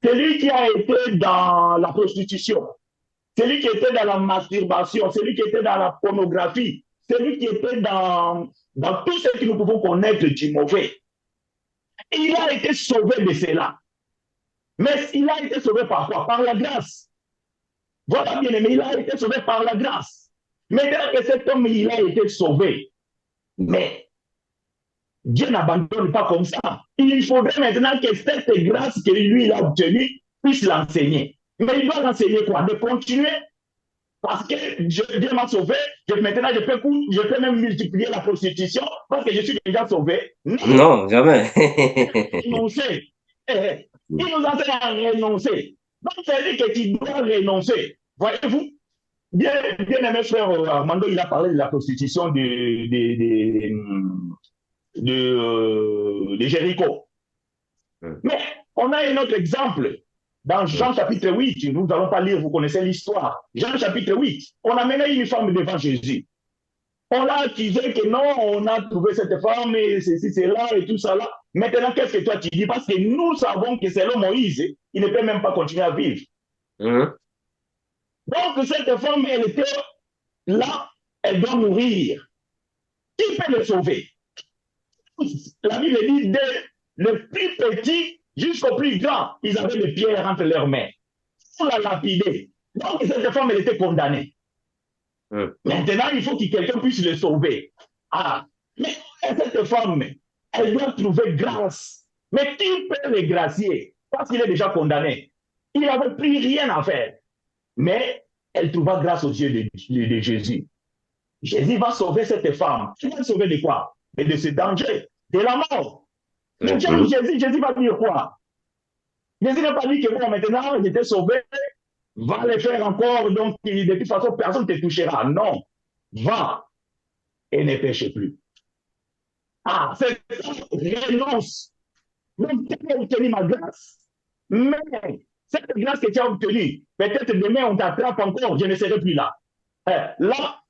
celui qui a été dans la prostitution, celui qui était dans la masturbation, celui qui était dans la pornographie, celui qui était dans tout ce que nous pouvons connaître du mauvais, il a été sauvé de cela. Mais il a été sauvé par quoi? Par la grâce. Voilà, bien aimé, il a été sauvé par la grâce. Maintenant que cet homme, il a été sauvé, mais Dieu n'abandonne pas comme ça. Il faudrait maintenant que cette grâce que lui, il a obtenue puisse l'enseigner. Mais il doit l'enseigner quoi? De continuer Parce que Dieu m'a sauvé, maintenant je peux même multiplier la prostitution parce que je suis déjà sauvé. Non, Non, jamais. renoncer. Il nous enseigne à renoncer. Donc, c'est-à-dire que tu dois renoncer. Voyez-vous, bien aimé frère Armando, il a parlé de la prostitution de Jéricho. Mais on a un autre exemple. Dans Jean chapitre 8, nous n'allons pas lire, vous connaissez l'histoire. Jean chapitre 8, on a mené une femme devant Jésus. On l'a accusé que non, on a trouvé cette femme, et ceci, cela, et tout ça là. Maintenant, qu'est-ce que toi tu dis? Parce que nous savons que selon Moïse, il ne peut même pas continuer à vivre. Donc, cette femme, elle était là, elle doit mourir. Qui peut le sauver? La Bible dit, dès le plus petit jusqu'au plus grand, ils avaient des pierres entre leurs mains. Pour la lapider. Donc, cette femme, elle était condamnée. Maintenant, il faut que quelqu'un puisse le sauver. Ah, mais cette femme, elle doit trouver grâce. Mais qui peut le gracier? Parce qu'il est déjà condamné. Il n'avait plus rien à faire. Mais elle trouva grâce aux yeux de Jésus. Jésus va sauver cette femme. Il va sauver de quoi? Et de ce danger, de la mort. Mais Jésus va dire quoi? Jésus n'a pas dit que bon, maintenant, j'étais sauvé, va le faire encore, donc de toute façon, personne ne te touchera. Non, va et ne pêche plus. Ah, c'est ça, renonce. Donc, tu as obtenu ma grâce. Mais cette grâce que tu as obtenue, peut-être demain on t'attrape encore, je ne serai plus là. Là,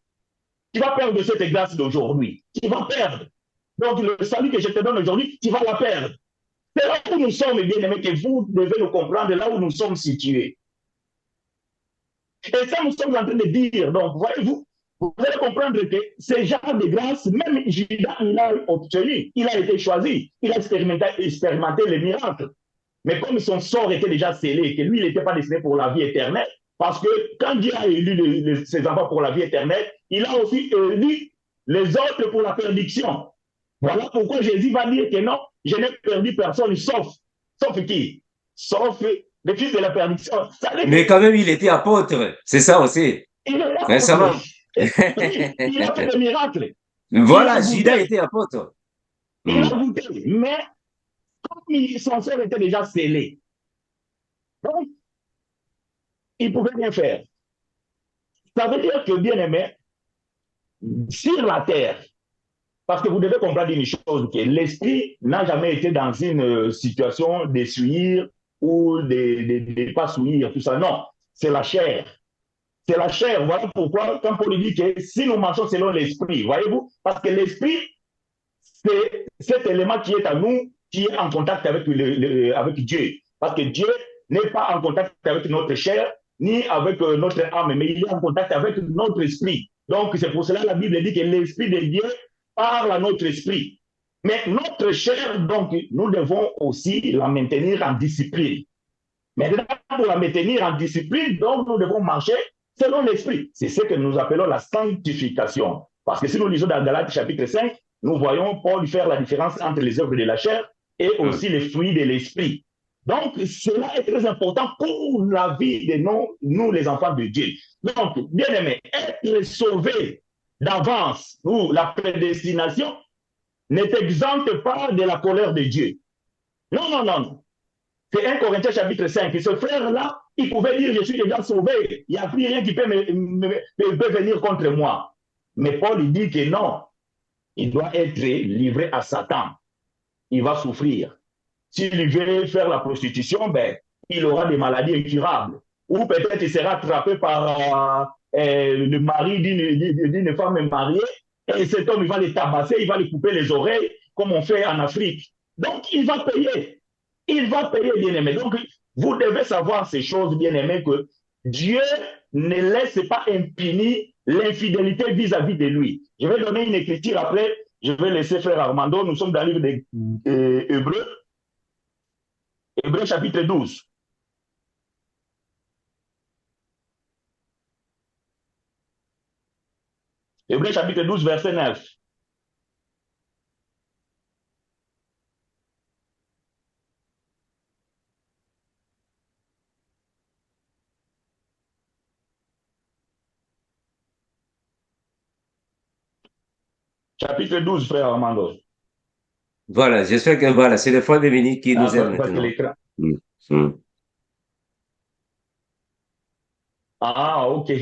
tu vas perdre cette grâce d'aujourd'hui. Tu vas perdre. Donc, le salut que je te donne aujourd'hui, tu vas la perdre. C'est là où nous sommes, bien aimés, que vous devez nous comprendre, là où nous sommes situés. Et ça, nous sommes en train de dire. Donc, voyez-vous, vous allez comprendre que ce genre de grâce, même Judas, il a obtenu, il a été choisi, il a expérimenté les miracles. Mais comme son sort était déjà scellé, que lui, il n'était pas destiné pour la vie éternelle, parce que quand Dieu a élu ses enfants pour la vie éternelle, il a aussi élu les autres pour la perdition. Voilà pourquoi Jésus va dire que non, je n'ai perdu personne, sauf qui? Sauf le fils de la perdition. Mais quand même, il était apôtre. C'est ça aussi. Il est Mais ça va. il a fait des miracles. Voilà, Judas était apôtre. Il a goûté, mais comme son sort était déjà scellé, donc il ne pouvait rien faire. Ça veut dire que, bien aimé, sur la terre, parce que vous devez comprendre une chose, que l'esprit n'a jamais été dans une situation de souillir ou de ne pas souillir, tout ça. Non, c'est la chair. C'est la chair. Voilà pourquoi, quand Paul dit que si nous marchons selon l'esprit, voyez-vous, parce que l'esprit, c'est cet élément qui est à nous, qui est en contact avec, avec Dieu. Parce que Dieu n'est pas en contact avec notre chair, ni avec notre âme, mais il est en contact avec notre esprit. Donc, c'est pour cela que la Bible dit que l'esprit de Dieu parle à notre esprit. Mais notre chair, donc, nous devons aussi la maintenir en discipline. Maintenant, pour la maintenir en discipline, donc, nous devons marcher selon l'esprit. C'est ce que nous appelons la sanctification. Parce que si nous lisons dans Galates chapitre 5, nous voyons Paul faire la différence entre les œuvres de la chair et aussi les fruits de l'esprit. Donc, cela est très important pour la vie de nous les enfants de Dieu. Donc, bien aimé, être sauvé d'avance ou la prédestination n'est exempte pas de la colère de Dieu. Non, non, non. C'est 1 Corinthiens chapitre 5. Et ce frère-là, il pouvait dire, je suis déjà sauvé. Il n'y a plus rien qui peut venir contre moi. Mais Paul, il dit que non. Il doit être livré à Satan. Il va souffrir. S'il veut faire la prostitution, ben, il aura des maladies incurables. Ou peut-être il sera attrapé par le mari d'une femme mariée. Et cet homme, il va les tabasser, il va les couper les oreilles, comme on fait en Afrique. Donc, il va payer. Il va payer, bien-aimé. Donc, vous devez savoir ces choses, bien-aimé, que Dieu ne laisse pas impuni l'infidélité vis-à-vis de lui. Je vais donner une écriture après. Je vais laisser frère Armando. Nous sommes dans le livre des Hébreux. Hébreux chapitre 12. Hébreux chapitre 12, verset 9. chapitre 12, frère Armando. Voilà, j'espère que voilà, c'est le frère Dominique qui nous aide Parce que maintenant. l'écran. Mm. Ah, ok.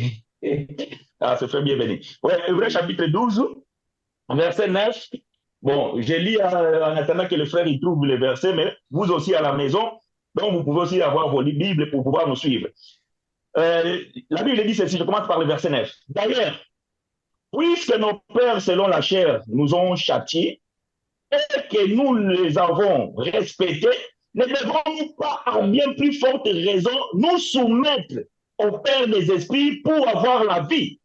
Ah, c'est frère bienvenu. Ouais, Hébreux chapitre 12, verset 9. Bon, je lis en attendant que le frère y trouve le verset, mais vous aussi à la maison, donc vous pouvez aussi avoir vos Bibles pour pouvoir nous suivre. La Bible dit ceci, je commence par le verset 9. D'ailleurs, puisque nos pères selon la chair nous ont châtiés et que nous les avons respectés, ne devons-nous pas à bien plus forte raison nous soumettre au Père des esprits pour avoir la vie?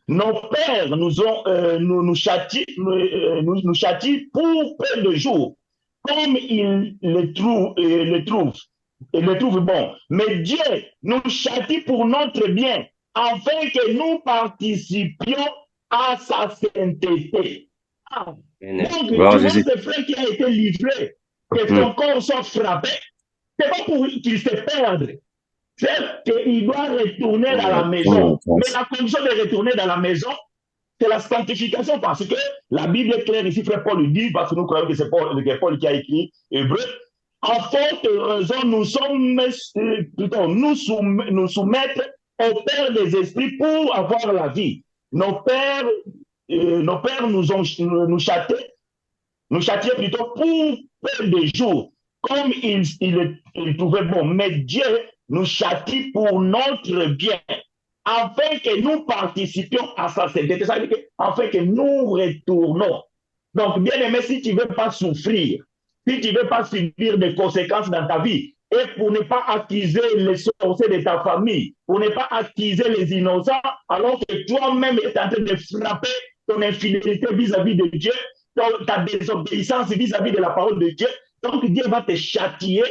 Nos pères nous châtient, nous châtient pour peu de jours, comme ils le trouvent bon. Mais Dieu nous châtie pour notre bien, afin que nous participions à sa sainteté. Ah. Donc, tu vois ce frère qui a été livré, que son corps soit frappé, c'est pas pour qu'il se perde. C'est qu'il doit retourner dans la maison. Mais la condition de retourner dans la maison, c'est la sanctification, parce que la Bible est claire ici, frère Paul le dit, parce que nous croyons que c'est Paul qui a écrit Hébreu. En forte raison, nous soumettre au Père des esprits pour avoir la vie. Nos pères nous châtiaient plutôt pour peu de jours, comme ils trouvaient bon. Mais Dieu nous châtie pour notre bien, afin que nous participions à sa sainteté. Ça veut dire afin que nous retournons. Donc, bien aimé, si tu ne veux pas souffrir, si tu ne veux pas subir des conséquences dans ta vie, et pour ne pas accuser les sorciers de ta famille, pour ne pas accuser les innocents, alors que toi-même es en train de frapper ton infidélité vis-à-vis de Dieu, ta désobéissance vis-à-vis de la parole de Dieu, donc Dieu va te châtier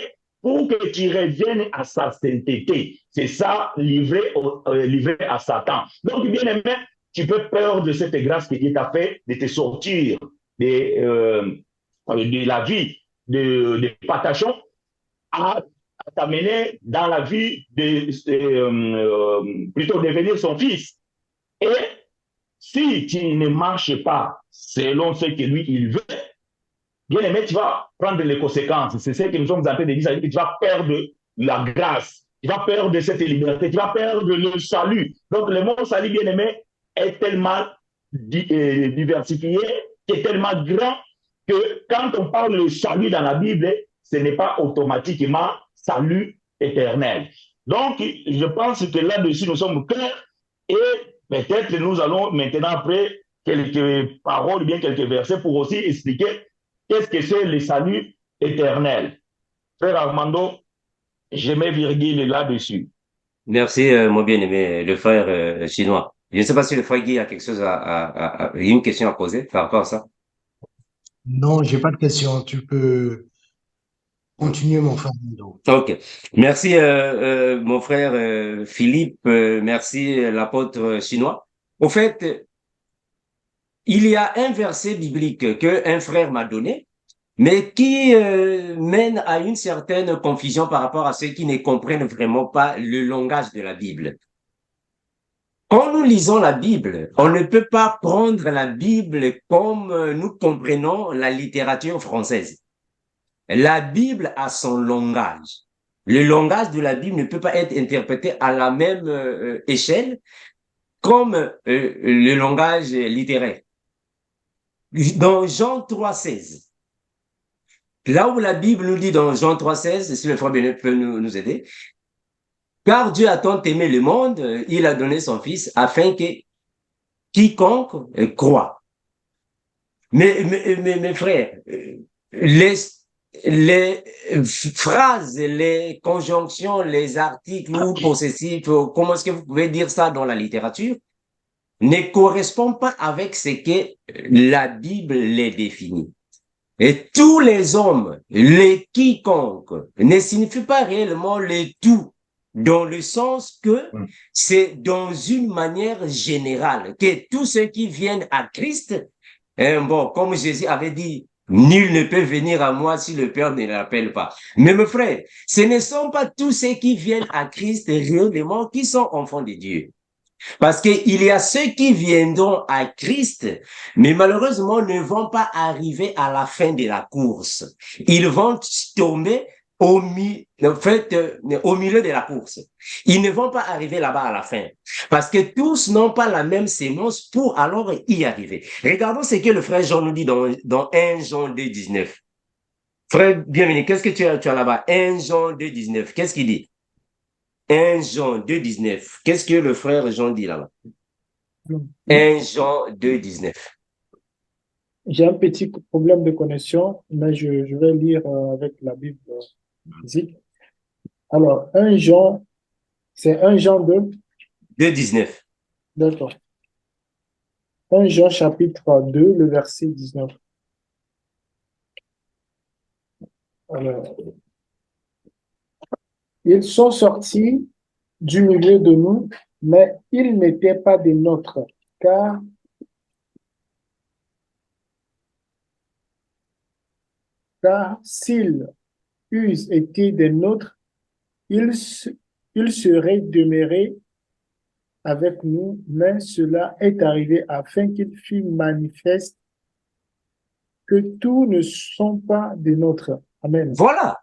pour que tu reviennes à sa sainteté. C'est ça, livré à Satan. Donc, bien aimé, tu peux peur de cette grâce que Dieu t'a fait, de te sortir de la vie de Patachon à t'amener dans la vie plutôt devenir son fils. Et si tu ne marches pas selon ce que lui, il veut, bien aimé, tu vas prendre les conséquences. C'est ce que nous sommes en train de dire, que tu vas perdre la grâce, tu vas perdre cette liberté, tu vas perdre le salut. Donc, le mot salut, bien aimé, est tellement diversifié, est tellement grand, que quand on parle de salut dans la Bible, ce n'est pas automatiquement salut éternel. Donc, je pense que là-dessus, nous sommes clairs, et peut-être nous allons maintenant, après quelques paroles, bien quelques versets, pour aussi expliquer qu'est-ce que c'est le salut éternel. Frère Armando, je mets virgule là-dessus. Merci, mon bien-aimé, le frère chinois. Je ne sais pas si le frère Guy a quelque chose une question à poser par rapport à ça. Non, j'ai pas de question. Tu peux continuer, mon frère. Ok. Merci, mon frère Philippe. Merci, l'apôtre chinois. Au fait, il y a un verset biblique que un frère m'a donné, mais qui mène à une certaine confusion par rapport à ceux qui ne comprennent vraiment pas le langage de la Bible. Quand nous lisons la Bible, on ne peut pas prendre la Bible comme nous comprenons la littérature française. La Bible a son langage. Le langage de la Bible ne peut pas être interprété à la même échelle comme le langage littéraire. Dans Jean 3,16, là où la Bible nous dit dans Jean 3,16, si le frère Bénet peut nous aider, car Dieu a tant aimé le monde, il a donné son Fils afin que quiconque croit. Mes frères, les phrases, les conjonctions, les articles ou possessifs, comment est-ce que vous pouvez dire ça dans la littérature, ne correspondent pas avec ce que la Bible les définit. Et tous les hommes, les quiconque, ne signifie pas réellement les tout, dans le sens que c'est dans une manière générale, que tous ceux qui viennent à Christ, bon, comme Jésus avait dit, nul ne peut venir à moi si le Père ne l'appelle pas. Mais mes frères, ce ne sont pas tous ceux qui viennent à Christ réellement qui sont enfants de Dieu. Parce qu'il y a ceux qui viendront à Christ, mais malheureusement ne vont pas arriver à la fin de la course. Ils vont tomber au milieu de la course. Ils ne vont pas arriver là-bas à la fin. Parce que tous n'ont pas la même sémence pour alors y arriver. Regardons ce que le frère Jean nous dit dans 1 Jean 2, 19. Frère, bienvenue. Qu'est-ce que tu as là-bas? 1 Jean 2, 19. Qu'est-ce qu'il dit? 1 Jean 2, 19. Qu'est-ce que le frère Jean dit là-bas? 1 Jean 2, 19. J'ai un petit problème de connexion, mais je vais lire avec la Bible physique. Alors, 1 Jean, c'est 1 Jean 2. 2, 19. D'accord. 1 Jean chapitre 2, le verset 19. Alors, ils sont sortis du milieu de nous, mais ils n'étaient pas des nôtres, car s'ils eussent été des nôtres, ils seraient demeurés avec nous, mais cela est arrivé afin qu'il fût manifeste que tous ne sont pas des nôtres. Amen. Voilà.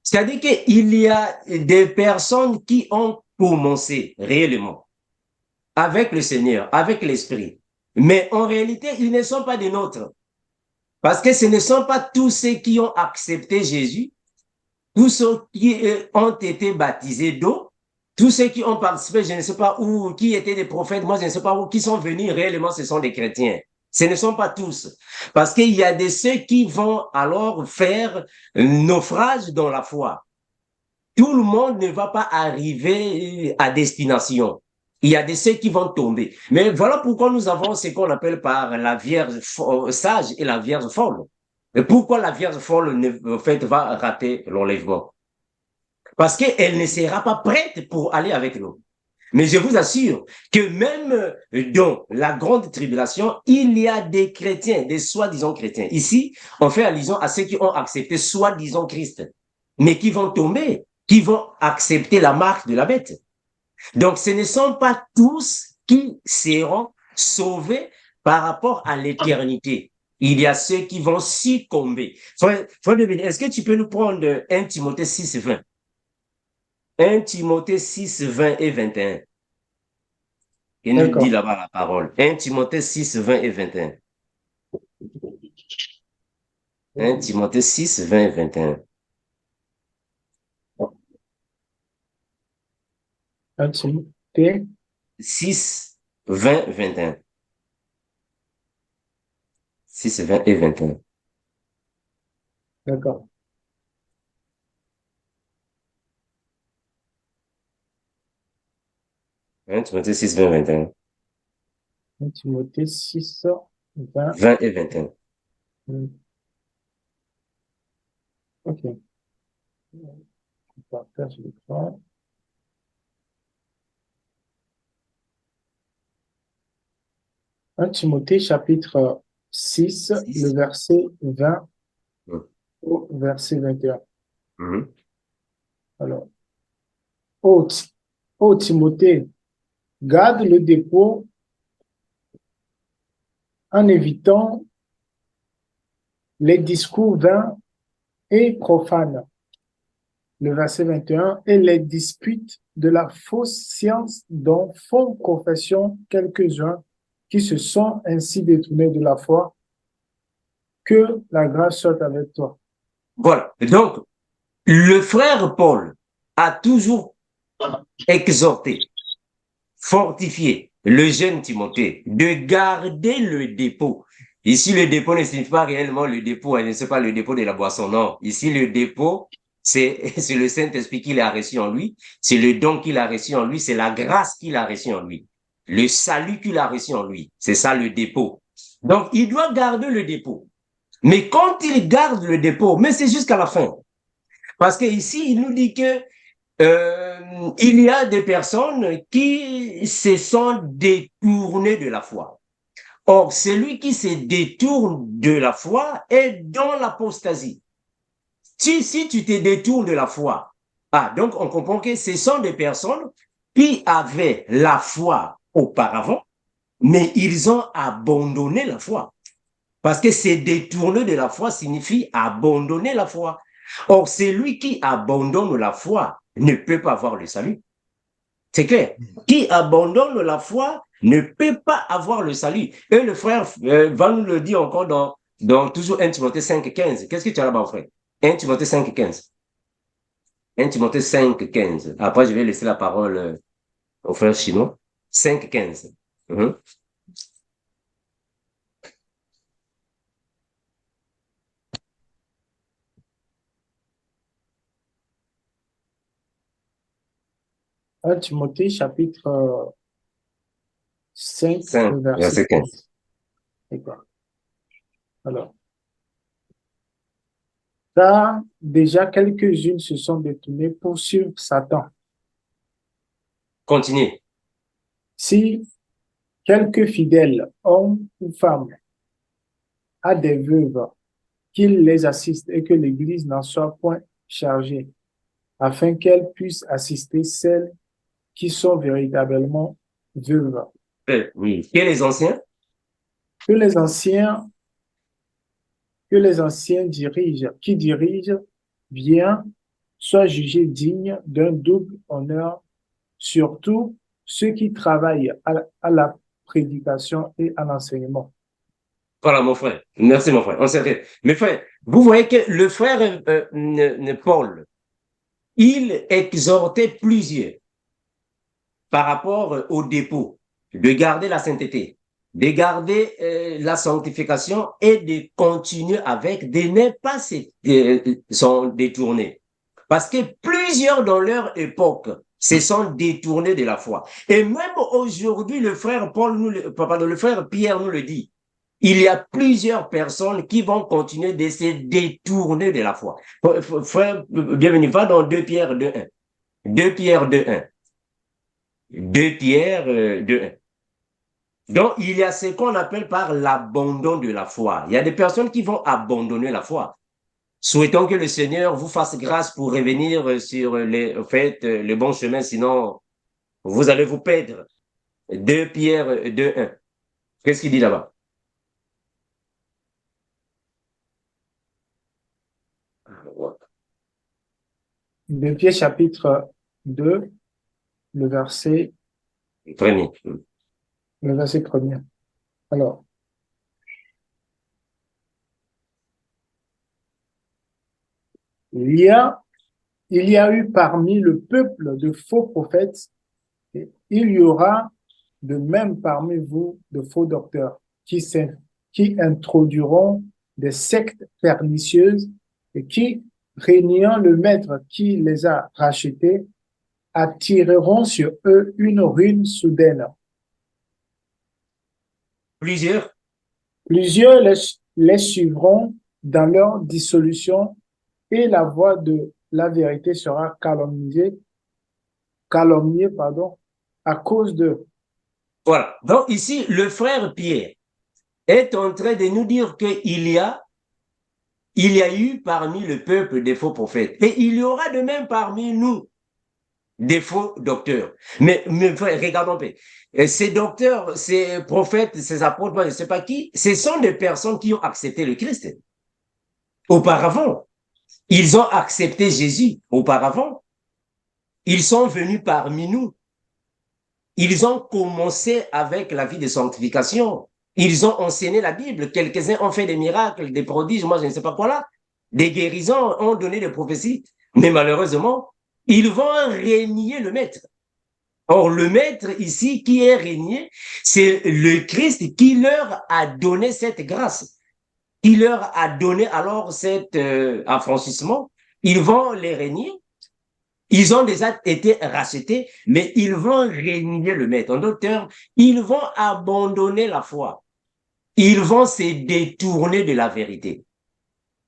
C'est-à-dire qu'il y a des personnes qui ont commencé réellement avec le Seigneur, avec l'Esprit. Mais en réalité, ils ne sont pas des nôtres. Parce que ce ne sont pas tous ceux qui ont accepté Jésus, tous ceux qui ont été baptisés d'eau, tous ceux qui ont participé, je ne sais pas où, qui étaient des prophètes, moi je ne sais pas où, qui sont venus réellement, ce sont des chrétiens. Ce ne sont pas tous. Parce qu'il y a de ceux qui vont alors faire naufrage dans la foi. Tout le monde ne va pas arriver à destination. Il y a de ceux qui vont tomber. Mais voilà pourquoi nous avons ce qu'on appelle par la Vierge sage et la Vierge folle. Et pourquoi la Vierge folle, en fait, va rater l'enlèvement? Parce qu'elle ne sera pas prête pour aller avec nous. Mais je vous assure que même dans la grande tribulation, il y a des chrétiens, des soi-disant chrétiens. Ici, on fait allusion à ceux qui ont accepté soi-disant Christ, mais qui vont tomber, qui vont accepter la marque de la bête. Donc, ce ne sont pas tous qui seront sauvés par rapport à l'éternité. Il y a ceux qui vont succomber. Est-ce que tu peux nous prendre 1 Timothée 6, 20? 1 Timothée 6, 20 et 21. Il nous dit là-bas la parole. 1 Timothée 6, 20 et 21. 1 Timothée 6, 20 et 21. 1 Timothée 6, 20, 21. 6, 20 et 21. D'accord. Timothée 6, 20, 21. 1 Timothée 6, 20. 20 et 21. Ok. Je partage l'écran. Timothée chapitre 6, le verset 20 au verset 21. Alors, ô Timothée, garde le dépôt en évitant les discours vains et profanes. Le verset 21, et les disputes de la fausse science dont font confession quelques-uns qui se sont ainsi détournés de la foi, que la grâce soit avec toi. Voilà. Donc, le frère Paul a toujours exhorté, fortifié le jeune Timothée de garder le dépôt. Ici, le dépôt ne signifie pas réellement le dépôt, ne c'est pas le dépôt de la boisson, non. Ici, le dépôt, c'est le Saint-Esprit qu'il a reçu en lui, c'est le don qu'il a reçu en lui, c'est la grâce qu'il a reçue en lui, le salut qu'il a reçu en lui. C'est ça le dépôt. Donc, il doit garder le dépôt. Mais quand il garde le dépôt, mais c'est jusqu'à la fin. Parce que ici, il nous dit que il y a des personnes qui se sont détournées de la foi. Or, celui qui se détourne de la foi est dans l'apostasie. Si tu te détournes de la foi, donc on comprend que ce sont des personnes qui avaient la foi auparavant, mais ils ont abandonné la foi. Parce que se détourner de la foi signifie abandonner la foi. Or, celui qui abandonne la foi ne peut pas avoir le salut. C'est clair. Qui abandonne la foi ne peut pas avoir le salut. Et le frère va nous le dire encore dans toujours 1 Timothée 5,15. Qu'est-ce que tu as là-bas, frère? 1 Timothée 5,15. 1 Timothée 5,15. Après, je vais laisser la parole au frère chinois. 5,15. 1 Timothée chapitre 5, 5, le verset verset 15. 15. D'accord. Alors, car déjà quelques-unes se sont détournées pour suivre Satan. Continue. Si quelques fidèles, hommes ou femmes, a des veuves, qu'ils les assistent et que l'Église n'en soit point chargée, afin qu'elle puisse assister celles qui sont véritablement veuves. Oui. Et les anciens? Que les anciens qui dirigent bien, soient jugés dignes d'un double honneur, surtout ceux qui travaillent à la prédication et à l'enseignement. Voilà, mon frère. Merci, mon frère. On s'arrête. Mes frères, vous voyez que le frère Paul, il exhortait plusieurs par rapport au dépôt, de garder la sainteté, de garder la sanctification et de continuer avec, de ne pas s'en détourner. Parce que plusieurs dans leur époque se sont détournés de la foi. Et même aujourd'hui, le frère le frère Pierre nous le dit. Il y a plusieurs personnes qui vont continuer de se détourner de la foi. Frère, bienvenue, va dans 2 Pierre 2.1. 2 Pierre 2.1. 2 Pierre 2.1. Donc, il y a ce qu'on appelle par l'abandon de la foi. Il y a des personnes qui vont abandonner la foi. Souhaitons que le Seigneur vous fasse grâce pour revenir sur le bon chemin, sinon vous allez vous perdre. 2 Pierre 2.1. Qu'est-ce qu'il dit là-bas? De Pierre chapitre 2, le verset Premier. premier. Alors, il y a eu parmi le peuple de faux prophètes, et il y aura de même parmi vous de faux docteurs qui introduiront des sectes pernicieuses et qui, régnant le maître qui les a rachetés, attireront sur eux une ruine soudaine. Plusieurs. Plusieurs les suivront dans leur dissolution et la voix de la vérité sera calomniée, à cause d'eux. Voilà. Donc ici, le frère Pierre est en train de nous dire qu'il y a eu parmi le peuple des faux prophètes. Et il y aura de même parmi nous des faux docteurs. Mais frère, regardons bien. Ces docteurs, ces prophètes, ces apôtres, je ne sais pas qui, ce sont des personnes qui ont accepté le Christ. Auparavant, ils ont accepté Jésus. Auparavant, ils sont venus parmi nous. Ils ont commencé avec la vie de sanctification. Ils ont enseigné la Bible. Quelques-uns ont fait des miracles, des prodiges, moi je ne sais pas quoi là. Des guérisons, ont donné des prophéties. Mais malheureusement, ils vont régner le maître. Or, le maître ici qui est régné, c'est le Christ qui leur a donné cette grâce. Qui leur a donné alors cet affranchissement. Ils vont les régner. Ils ont déjà été rachetés, mais ils vont régner le maître. En d'autres termes, ils vont abandonner la foi. Ils vont se détourner de la vérité.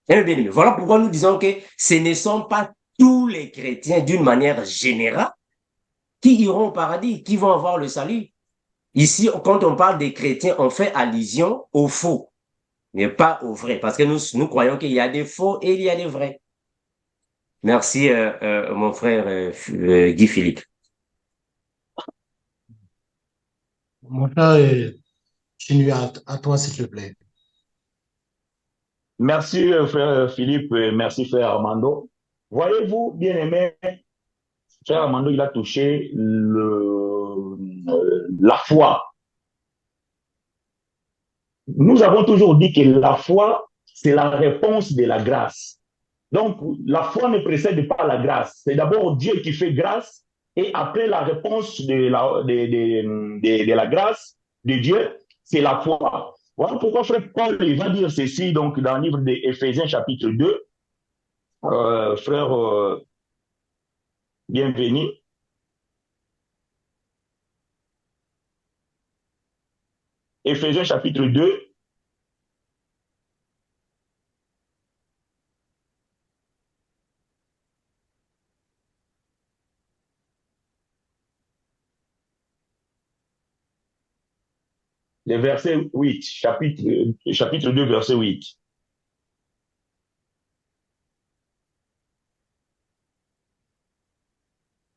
Voilà pourquoi nous disons que ce ne sont pas tous les chrétiens d'une manière générale qui iront au paradis, qui vont avoir le salut. Ici, quand on parle des chrétiens, on fait allusion aux faux, mais pas aux vrais, parce que nous croyons qu'il y a des faux et il y a des vrais. Merci, mon frère Guy Philippe. Mon frère, continue à toi, s'il te plaît. Merci, frère Philippe, et merci, frère Armando. Voyez-vous, bien aimé, frère Armando, il a touché la foi. Nous avons toujours dit que la foi, c'est la réponse de la grâce. Donc, la foi ne précède pas la grâce. C'est d'abord Dieu qui fait grâce et après la réponse de la grâce de Dieu, c'est la foi. Voilà pourquoi frère Paul il va dire ceci donc, dans le livre d'Éphésiens chapitre 2. Frère, bienvenue. Éphésiens chapitre 2, le verset 8, chapitre 2, verset 8.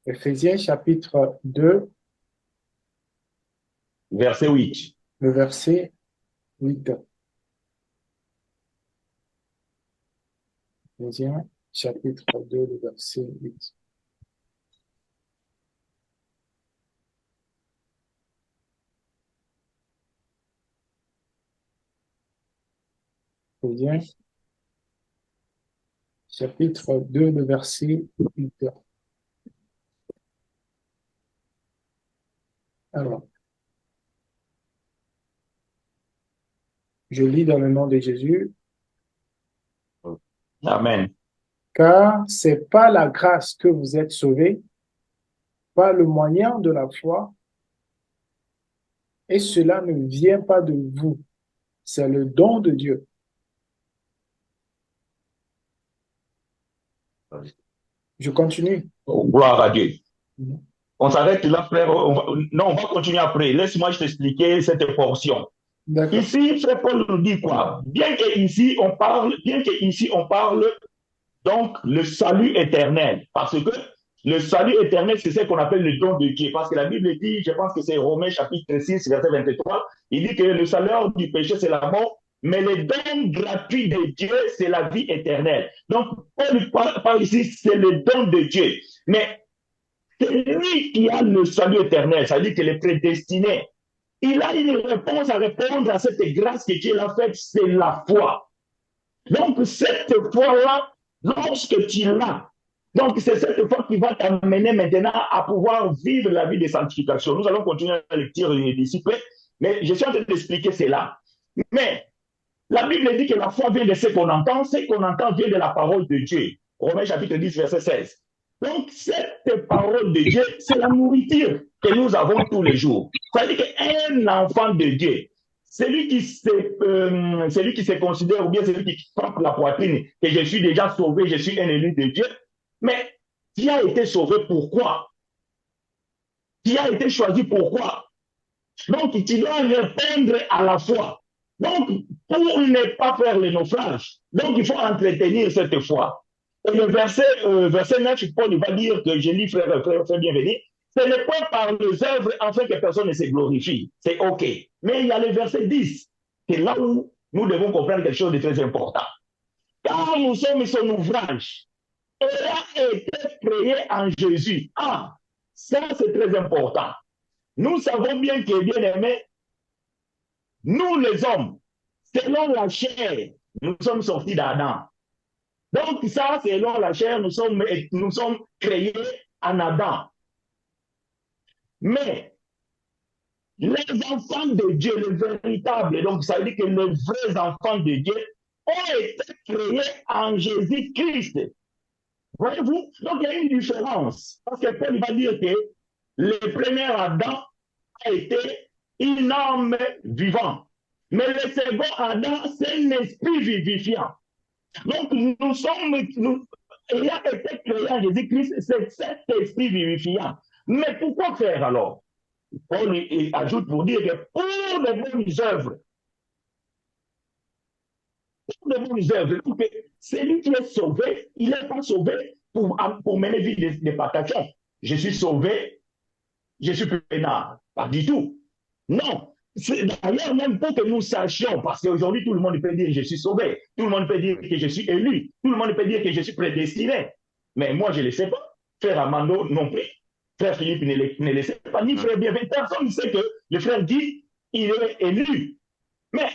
Éphésiens chapitre 2, Verset 8. le verset 8. Éphésiens chapitre 2, le verset 8. Éphésiens chapitre 2, le verset 8. Alors, je lis dans le nom de Jésus. Amen. Car c'est par la grâce que vous êtes sauvés, par le moyen de la foi, et cela ne vient pas de vous, c'est le don de Dieu. Je continue. Gloire à Dieu. Mhm. On s'arrête là, frère. Non, on va continuer après. Laisse-moi t'expliquer cette portion. D'accord. Ici, frère Paul nous dit quoi? Bien qu'ici on parle donc le salut éternel. Parce que le salut éternel, c'est ce qu'on appelle le don de Dieu. Parce que la Bible dit, je pense que c'est Romains chapitre 6, verset 23, il dit que le salaire du péché, c'est la mort, mais le don gratuit de Dieu, c'est la vie éternelle. Donc, Paul parle ici, c'est le don de Dieu. Mais c'est lui qui a le salut éternel, ça veut dire qu'il est prédestiné. Il a une réponse à répondre à cette grâce que Dieu a faite, c'est la foi. Donc, cette foi-là, lorsque tu l'as, donc c'est cette foi qui va t'amener maintenant à pouvoir vivre la vie de sanctification. Nous allons continuer la lecture des disciples, mais je suis en train d'expliquer cela. Mais la Bible dit que la foi vient de ce qu'on entend vient de la parole de Dieu. Romains chapitre 10, verset 16. Donc, cette parole de Dieu, c'est la nourriture que nous avons tous les jours. C'est-à-dire qu'un enfant de Dieu, celui qui se considère ou bien celui qui frappe la poitrine, que je suis déjà sauvé, je suis un élu de Dieu, mais qui a été sauvé pourquoi? Qui a été choisi pourquoi? Donc, tu dois répondre à la foi. Donc, pour ne pas faire le naufrage, donc il faut entretenir cette foi. Et le verset 9, Paul va dire que je lis frère bienvenu, ce n'est pas par les œuvres afin que personne ne se glorifie. C'est OK. Mais il y a le verset 10, c'est là où nous devons comprendre quelque chose de très important. Car nous sommes son ouvrage, ayant été créé en Jésus. Ah, ça c'est très important. Nous savons bien que, bien aimé, nous les hommes, selon la chair, nous sommes sortis d'Adam. Donc ça, selon la chair, nous sommes créés en Adam. Mais les enfants de Dieu, les véritables, donc ça veut dire que les vrais enfants de Dieu ont été créés en Jésus-Christ. Voyez-vous? Donc il y a une différence. Parce que Paul va dire que le premier Adam a été une âme vivante. Mais le second Adam, c'est un esprit vivifiant. Donc, ayant été créé en Jésus-Christ, c'est cet esprit vivifiant. Mais pourquoi faire alors? Paul ajoute pour dire que pour de bonnes œuvres, donc, celui qui est sauvé, il n'est pas sauvé pour mener vie de partageants. Je suis sauvé, je suis peinard. Pas du tout. Non. C'est d'ailleurs même pour que nous sachions, parce qu'aujourd'hui, tout le monde peut dire que je suis sauvé, tout le monde peut dire que je suis élu, tout le monde peut dire que je suis prédestiné. Mais moi, je ne le sais pas. Frère Amando non plus. Frère Philippe ne le sait pas, ni frère Bienvenu. Personne ne sait que le frère Guy, il est élu. Mais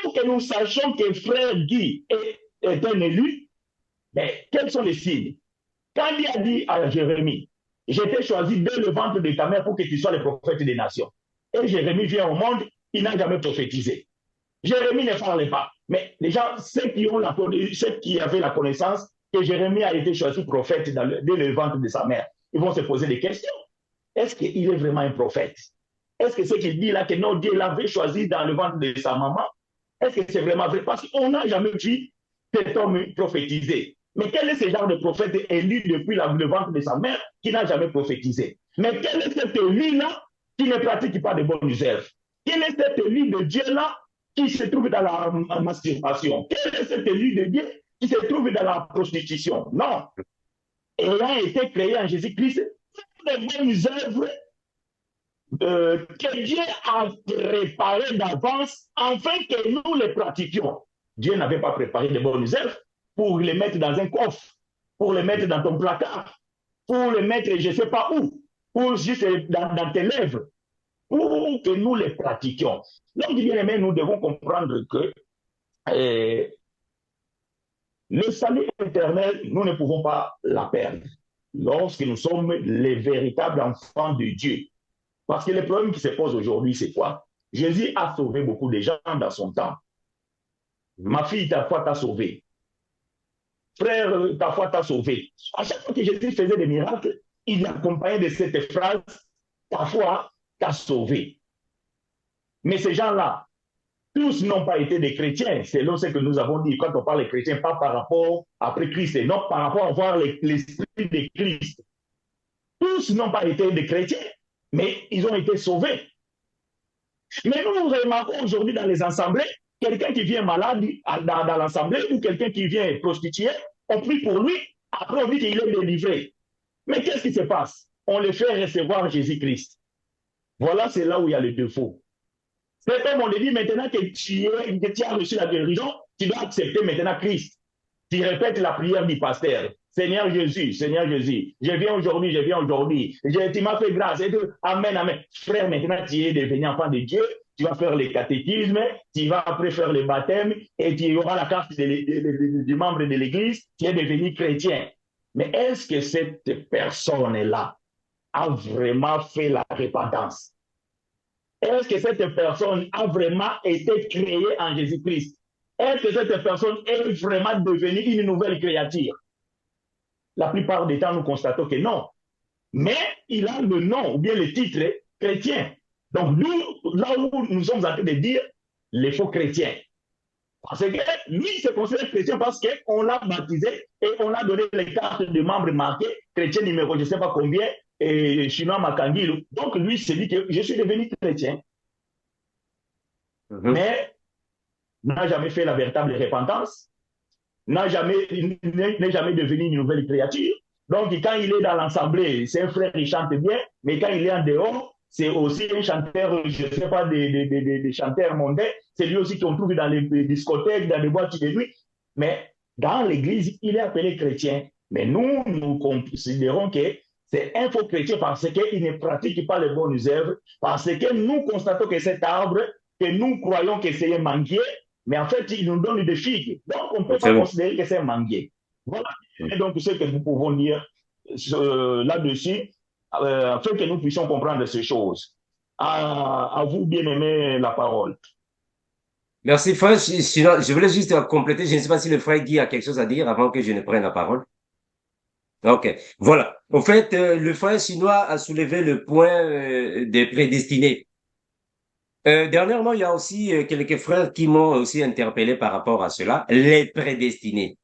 pour que nous sachions que frère Guy est un élu, mais quels sont les signes? Quand il a dit à Jérémie, j'ai été choisi dès le ventre de ta mère pour que tu sois le prophète des nations. Et Jérémie vient au monde, il n'a jamais prophétisé. Jérémie ne parlait pas. Mais les gens, ceux qui avaient la connaissance que Jérémie a été choisi prophète dès le ventre de sa mère, ils vont se poser des questions. Est-ce qu'il est vraiment un prophète? Est-ce que ce qu'il dit là, que non, Dieu l'avait choisi dans le ventre de sa maman? Est-ce que c'est vraiment vrai? Parce qu'on n'a jamais vu cet homme prophétiser. Mais quel est ce genre de prophète élu depuis le ventre de sa mère qui n'a jamais prophétisé? Mais quel est cet élu-là qui ne pratique pas de bonnes œuvres? Quel est cet élu de Dieu-là qui se trouve dans la masturbation? Quel est cet élu de Dieu qui se trouve dans la prostitution? Non. Ayant été créé en Jésus-Christ, toutes les bonnes œuvres que Dieu a préparées d'avance afin que nous les pratiquions. Dieu n'avait pas préparé de bonnes œuvres pour les mettre dans un coffre, pour les mettre dans ton placard, pour les mettre je ne sais pas où, ou juste dans tes lèvres, pour que nous les pratiquions. Donc, bien aimé, nous devons comprendre que le salut éternel, nous ne pouvons pas la perdre lorsque nous sommes les véritables enfants de Dieu. Parce que le problème qui se pose aujourd'hui, c'est quoi? Jésus a sauvé beaucoup de gens dans son temps. Ma fille, ta foi t'a sauvé. Frère, ta foi t'a sauvé. À chaque fois que Jésus faisait des miracles, il accompagnait de cette phrase, ta foi t'a sauvé. Mais ces gens-là, tous n'ont pas été des chrétiens, selon ce que nous avons dit. Quand on parle de chrétiens, pas par rapport après Christ, non par rapport à voir l'esprit de Christ. Tous n'ont pas été des chrétiens, mais ils ont été sauvés. Mais nous remarquons aujourd'hui dans les assemblées, quelqu'un qui vient malade dans l'assemblée ou quelqu'un qui vient prostitué, on prie pour lui, après on dit qu'il est délivré. Mais qu'est-ce qui se passe? On le fait recevoir Jésus-Christ. Voilà, c'est là où il y a le défaut. C'est comme on le dit maintenant que tu as reçu la guérison, tu dois accepter maintenant Christ. Tu répètes la prière du pasteur. Seigneur Jésus, je viens aujourd'hui, tu m'as fait grâce. Amen, amen. Frère, maintenant tu es devenu enfant de Dieu, tu vas faire les catéchismes, tu vas après faire le baptême et tu auras la carte du membre de l'église, tu es devenu chrétien. Mais est-ce que cette personne-là a vraiment fait la repentance? Est-ce que cette personne a vraiment été créée en Jésus-Christ? Est-ce que cette personne est vraiment devenue une nouvelle créature? La plupart du temps, nous constatons que non. Mais il a le nom ou bien le titre chrétien. Donc, nous, là où nous sommes en train de dire les faux chrétiens. Parce que lui, il se considère chrétien parce qu'on l'a baptisé et on a donné les cartes de membres marquées, chrétien numéro je ne sais pas combien, et chinois Makangilu. Donc, lui, il s'est dit que je suis devenu chrétien. Mais n'a jamais fait la véritable repentance, n'est jamais devenu une nouvelle créature. Donc, quand il est dans l'assemblée, c'est un frère, il chante bien, mais quand il est en dehors, c'est aussi un chanteur, je ne sais pas, des chanteurs mondains. C'est lui aussi qu'on trouve dans les discothèques, dans les boîtes de nuit. Mais dans l'église, il est appelé chrétien. Mais nous considérons que c'est un faux chrétien parce qu'il ne pratique pas les bonnes œuvres, parce que nous constatons que cet arbre, que nous croyons que c'est un manguier, mais en fait, il nous donne des figues. Donc, on ne peut pas considérer que c'est un manguier. Voilà. Et donc, ce que nous pouvons dire là-dessus, afin que nous puissions comprendre ces choses. À vous, bien-aimé, la parole. Merci, frère. Sinon, je voulais juste compléter. Je ne sais pas si le frère Guy a quelque chose à dire avant que je ne prenne la parole. Ok, voilà. En fait, le frère chinois a soulevé le point des prédestinés. Dernièrement, il y a aussi quelques frères qui m'ont aussi interpellé par rapport à cela, les prédestinés.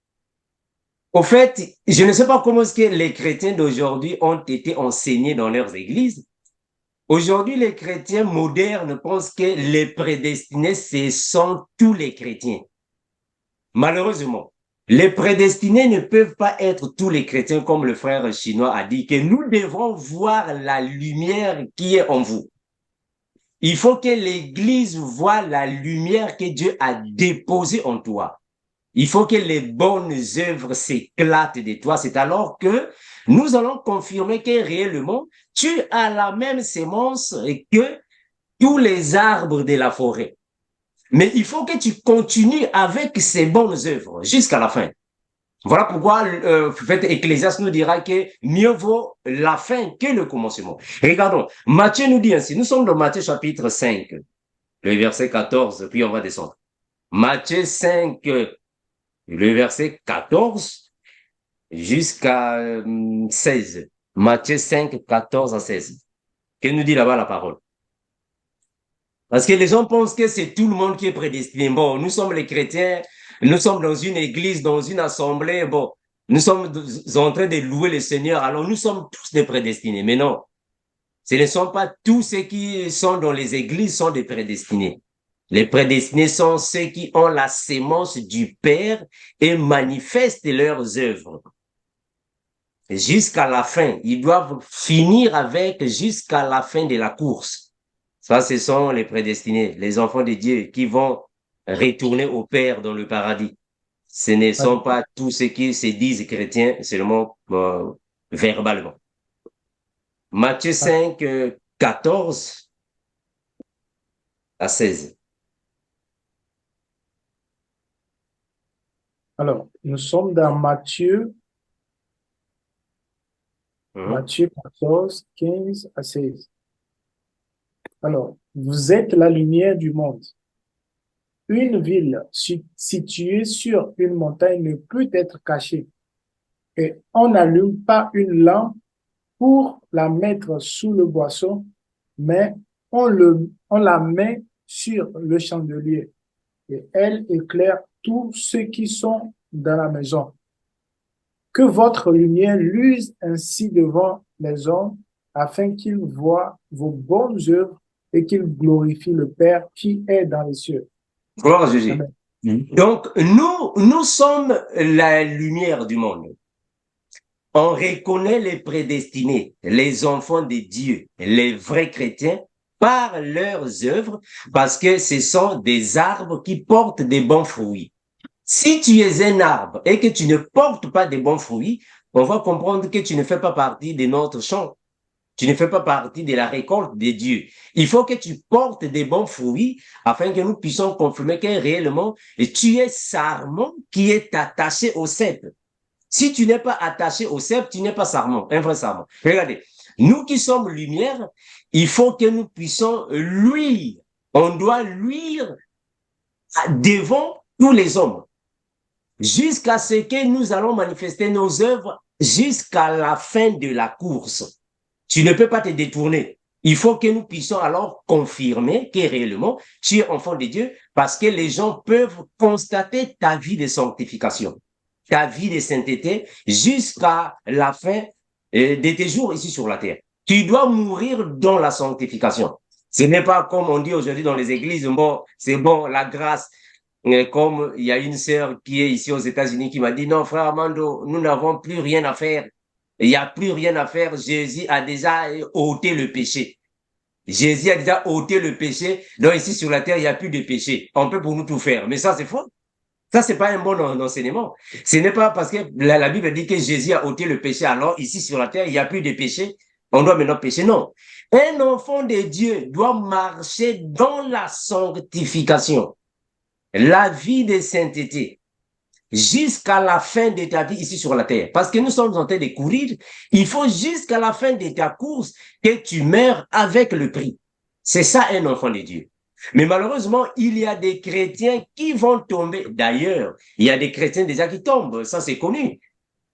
Au fait, je ne sais pas comment est-ce que les chrétiens d'aujourd'hui ont été enseignés dans leurs églises. Aujourd'hui, les chrétiens modernes pensent que les prédestinés, ce sont tous les chrétiens. Malheureusement, les prédestinés ne peuvent pas être tous les chrétiens, comme le frère chinois a dit, que nous devons voir la lumière qui est en vous. Il faut que l'Église voie la lumière que Dieu a déposée en toi. Il faut que les bonnes œuvres s'éclatent de toi. C'est alors que nous allons confirmer que réellement, tu as la même sémence que tous les arbres de la forêt. Mais il faut que tu continues avec ces bonnes œuvres jusqu'à la fin. Voilà pourquoi Ecclésiaste nous dira que mieux vaut la fin que le commencement. Regardons, Matthieu nous dit ainsi, nous sommes dans Matthieu chapitre 5, le verset 14, puis on va descendre. Matthieu 5, le verset 14 jusqu'à 16. Matthieu 5, 14 à 16. Que nous dit là-bas la parole? Parce que les gens pensent que c'est tout le monde qui est prédestiné. Bon, nous sommes les chrétiens, nous sommes dans une église, dans une assemblée, bon, nous sommes en train de louer le Seigneur, alors nous sommes tous des prédestinés. Mais non, ce ne sont pas tous ceux qui sont dans les églises sont des prédestinés. Les prédestinés sont ceux qui ont la sémence du Père et manifestent leurs œuvres. Jusqu'à la fin, ils doivent finir avec jusqu'à la fin de la course. Ça, ce sont les prédestinés, les enfants de Dieu qui vont retourner au Père dans le paradis. Ce ne sont pas tous ceux qui se disent chrétiens seulement verbalement. Matthieu 5, 14 à 16. Alors, nous sommes dans Matthieu 14, 15 à 16. Alors, vous êtes la lumière du monde. Une ville située sur une montagne ne peut être cachée. Et on n'allume pas une lampe pour la mettre sous le boisseau, mais on la met sur le chandelier. Et elle éclaire tous ceux qui sont dans la maison. Que votre lumière luise ainsi devant les hommes, afin qu'ils voient vos bonnes œuvres et qu'ils glorifient le Père qui est dans les cieux. Gloire à Jésus. Donc, nous sommes la lumière du monde. On reconnaît les prédestinés, les enfants de Dieu, les vrais chrétiens, par leurs œuvres, parce que ce sont des arbres qui portent des bons fruits. Si tu es un arbre et que tu ne portes pas de bons fruits, on va comprendre que tu ne fais pas partie de notre champ. Tu ne fais pas partie de la récolte de Dieu. Il faut que tu portes des bons fruits afin que nous puissions confirmer que réellement tu es sarment qui est attaché au cep. Si tu n'es pas attaché au cep, tu n'es pas sarment, un vrai sarment. Regardez, nous qui sommes lumière, il faut que nous puissions luire. On doit luire devant tous les hommes jusqu'à ce que nous allons manifester nos œuvres jusqu'à la fin de la course. Tu ne peux pas te détourner. Il faut que nous puissions alors confirmer que réellement tu es enfant de Dieu parce que les gens peuvent constater ta vie de sanctification, ta vie de sainteté jusqu'à la fin de tes jours ici sur la terre. Tu dois mourir dans la sanctification. Ce n'est pas comme on dit aujourd'hui dans les églises, bon, c'est bon, la grâce. Comme il y a une sœur qui est ici aux États-Unis qui m'a dit, non, frère Armando, nous n'avons plus rien à faire. Il n'y a plus rien à faire. Jésus a déjà ôté le péché. Jésus a déjà ôté le péché. Donc ici sur la terre, il n'y a plus de péché. On peut pour nous tout faire. Mais ça, c'est faux. Ça, c'est pas un bon enseignement. Ce n'est pas parce que la Bible dit que Jésus a ôté le péché. Alors ici sur la terre, il n'y a plus de péché. On doit maintenant pécher. Non. Un enfant de Dieu doit marcher dans la sanctification. La vie de sainteté jusqu'à la fin de ta vie ici sur la terre. Parce que nous sommes en train de courir, il faut jusqu'à la fin de ta course que tu meurs avec le prix. C'est ça un enfant de Dieu. Mais malheureusement, il y a des chrétiens qui vont tomber. D'ailleurs, il y a des chrétiens déjà qui tombent, ça c'est connu.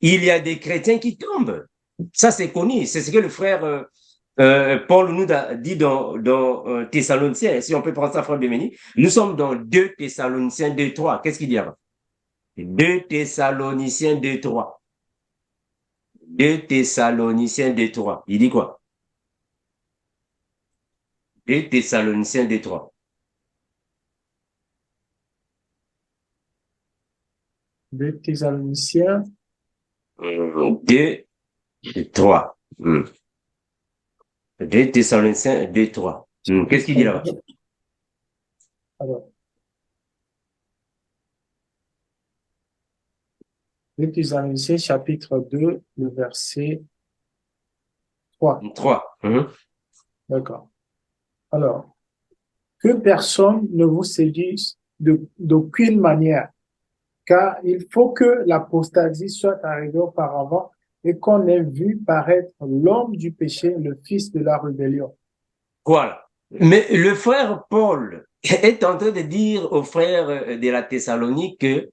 Il y a des chrétiens qui tombent, ça c'est connu. C'est ce que le frère Paul nous a dit dans Thessaloniciens. Si on peut prendre ça, frère Béméni. Nous sommes dans 2 Thessaloniciens 2:3. Qu'est-ce qu'il dit là? 2 Thessaloniciens 2:3. 2 Thessaloniciens 2:3. Il dit quoi? 2 Thessaloniciens 2:3. 2 Thessaloniciens 2:3. 2 Thessaloniciens 2:3. Qu'est-ce qu'il dit là-bas? Alors, les Analysiens, chapitre 2, le verset 3. 3. D'accord. Alors, que personne ne vous séduise d'aucune manière, car il faut que l'apostasie soit arrivée auparavant et qu'on ait vu paraître l'homme du péché, le fils de la rébellion. Voilà. Mais le frère Paul est en train de dire aux frères de la Thessalonique que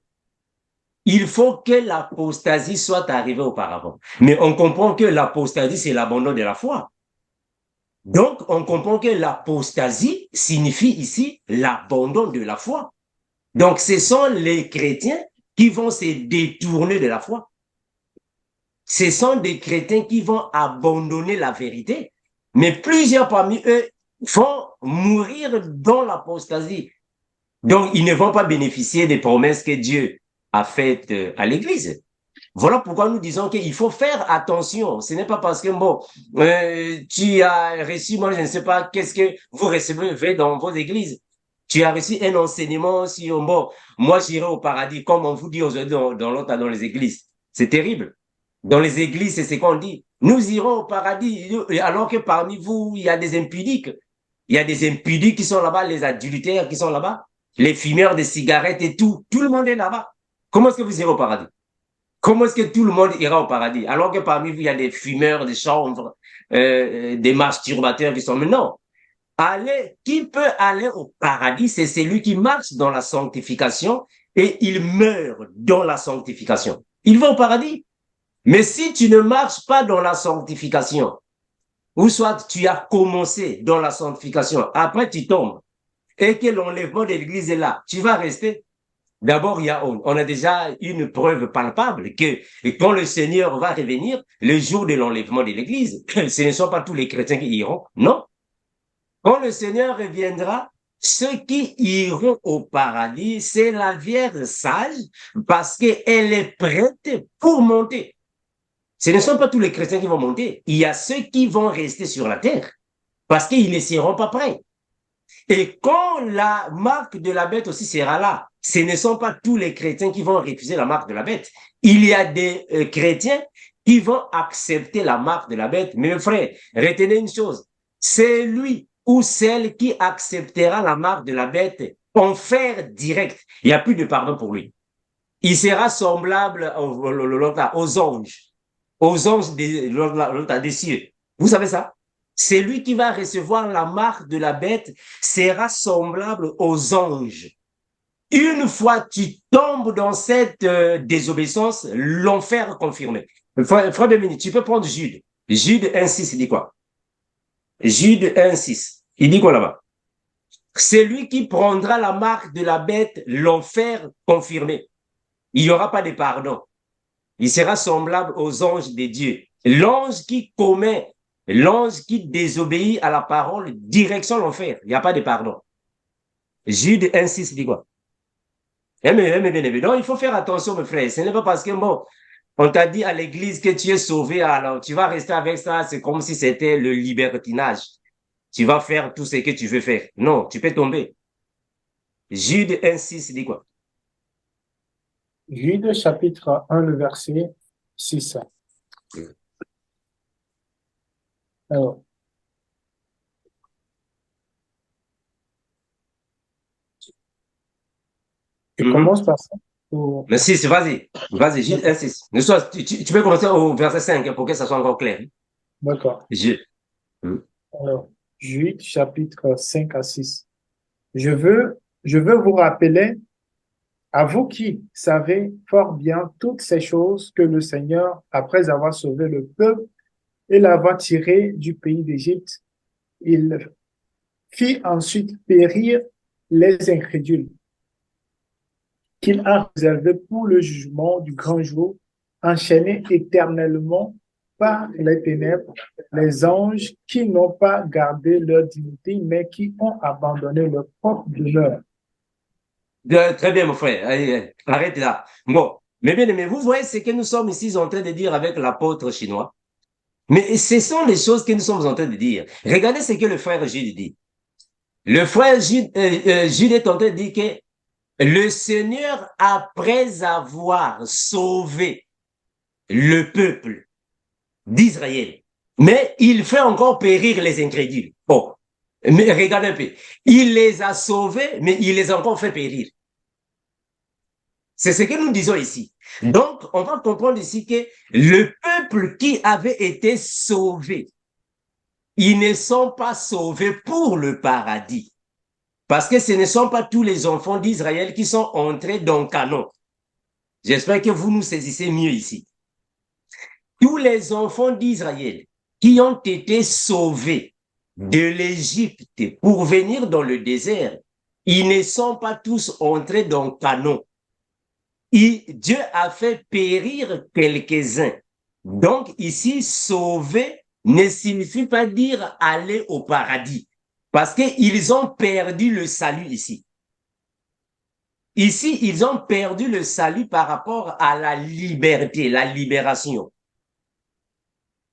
il faut que l'apostasie soit arrivée auparavant. Mais on comprend que l'apostasie, c'est l'abandon de la foi. Donc, on comprend que l'apostasie signifie ici l'abandon de la foi. Donc, ce sont les chrétiens qui vont se détourner de la foi. Ce sont des chrétiens qui vont abandonner la vérité. Mais plusieurs parmi eux vont mourir dans l'apostasie. Donc, ils ne vont pas bénéficier des promesses que Dieu a faites à l'Église. Voilà pourquoi nous disons qu'il faut faire attention. Ce n'est pas parce que, bon, tu as reçu, moi, je ne sais pas, qu'est-ce que vous recevez dans vos églises. Tu as reçu un enseignement sur, bon, moi, j'irai au paradis, comme on vous dit aujourd'hui dans les églises. C'est terrible. Dans les églises, c'est ce qu'on dit. Nous irons au paradis, alors que parmi vous, il y a des impudiques. Il y a des impudiques qui sont là-bas, les adultères qui sont là-bas, les fumeurs de cigarettes et tout. Tout le monde est là-bas. Comment est-ce que vous irez au paradis? Comment est-ce que tout le monde ira au paradis? Alors que parmi vous, il y a des fumeurs de chanvre, des masturbateurs qui sont... Mais non. Qui peut aller au paradis? C'est celui qui marche dans la sanctification et il meurt dans la sanctification. Il va au paradis. Mais si tu ne marches pas dans la sanctification, ou soit tu as commencé dans la sanctification, après tu tombes, et que l'enlèvement de l'Église est là, tu vas rester. D'abord, on a déjà une preuve palpable que quand le Seigneur va revenir, le jour de l'enlèvement de l'Église, ce ne sont pas tous les chrétiens qui iront, non. Quand le Seigneur reviendra, ceux qui iront au paradis, c'est la Vierge sage parce qu'elle est prête pour monter. Ce ne sont pas tous les chrétiens qui vont monter. Il y a ceux qui vont rester sur la terre parce qu'ils ne seront pas prêts. Et quand la marque de la bête aussi sera là, ce ne sont pas tous les chrétiens qui vont refuser la marque de la bête. Il y a des chrétiens qui vont accepter la marque de la bête. Mais mes frères, retenez une chose, c'est lui ou celle qui acceptera la marque de la bête en fer direct. Il n'y a plus de pardon pour lui. Il sera semblable aux anges des cieux. Vous savez ça? C'est lui qui va recevoir la marque de la bête, sera semblable aux anges. Une fois tu tombes dans cette désobéissance, l'enfer confirmé. Frère Dominique, tu peux prendre Jude. Jude 1,6, il dit quoi? Jude 1,6, il dit quoi là-bas? C'est lui qui prendra la marque de la bête, l'enfer confirmé. Il n'y aura pas de pardon. Il sera semblable aux anges de Dieu. L'ange qui commet, l'ange qui désobéit à la parole, direction l'enfer. Il n'y a pas de pardon. Jude 1,6 dit quoi? Non, il faut faire attention, mes frères. Ce n'est pas parce que, bon, on t'a dit à l'église que tu es sauvé, alors tu vas rester avec ça. C'est comme si c'était le libertinage. Tu vas faire tout ce que tu veux faire. Non, tu peux tomber. Jude 1,6 dit quoi? Jude chapitre 1, le verset 6. Alors, tu commences par ça? Mais 6, vas-y. Vas-y, Jude 1,6. Tu peux commencer au verset 5 pour que ça soit encore clair. D'accord. Alors, Jude chapitre 5 à 6. Je veux vous rappeler, à vous qui savez fort bien toutes ces choses, que le Seigneur, après avoir sauvé le peuple et l'avoir tiré du pays d'Égypte, il fit ensuite périr les incrédules, qu'il a réservé pour le jugement du grand jour, enchaînés éternellement par les ténèbres, les anges qui n'ont pas gardé leur dignité, mais qui ont abandonné leur propre demeure. Très bien, mon frère. Allez, arrête là. Bon, mais bien aimé, vous voyez ce que nous sommes ici en train de dire avec l'apôtre chinois. Mais ce sont les choses que nous sommes en train de dire. Regardez ce que le frère Jude dit. Le frère Jude est en train de dire que le Seigneur, après avoir sauvé le peuple d'Israël, mais il fait encore périr les incrédules. Oh, mais regardez un peu. Il les a sauvés, mais il les a encore fait périr. C'est ce que nous disons ici. Donc, on va comprendre ici que le peuple qui avait été sauvé, ils ne sont pas sauvés pour le paradis. Parce que ce ne sont pas tous les enfants d'Israël qui sont entrés dans le canon. J'espère que vous nous saisissez mieux ici. Tous les enfants d'Israël qui ont été sauvés de l'Égypte pour venir dans le désert, ils ne sont pas tous entrés dans le canon. Dieu a fait périr quelques-uns. Donc ici, sauver ne signifie pas dire aller au paradis, parce qu'ils ont perdu le salut ici. Ici, ils ont perdu le salut par rapport à la liberté, la libération.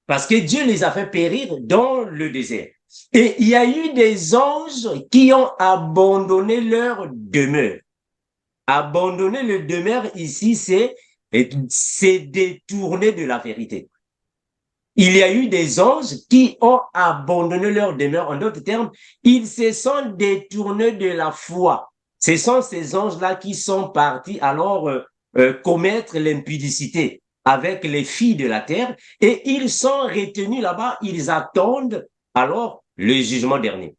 Parce que Dieu les a fait périr dans le désert. Et il y a eu des anges qui ont abandonné leur demeure. Abandonner le demeure ici, c'est détourner de la vérité. Il y a eu des anges qui ont abandonné leur demeure. En d'autres termes, ils se sont détournés de la foi. Ce sont ces anges-là qui sont partis alors commettre l'impudicité avec les filles de la terre et ils sont retenus là-bas. Ils attendent alors le jugement dernier.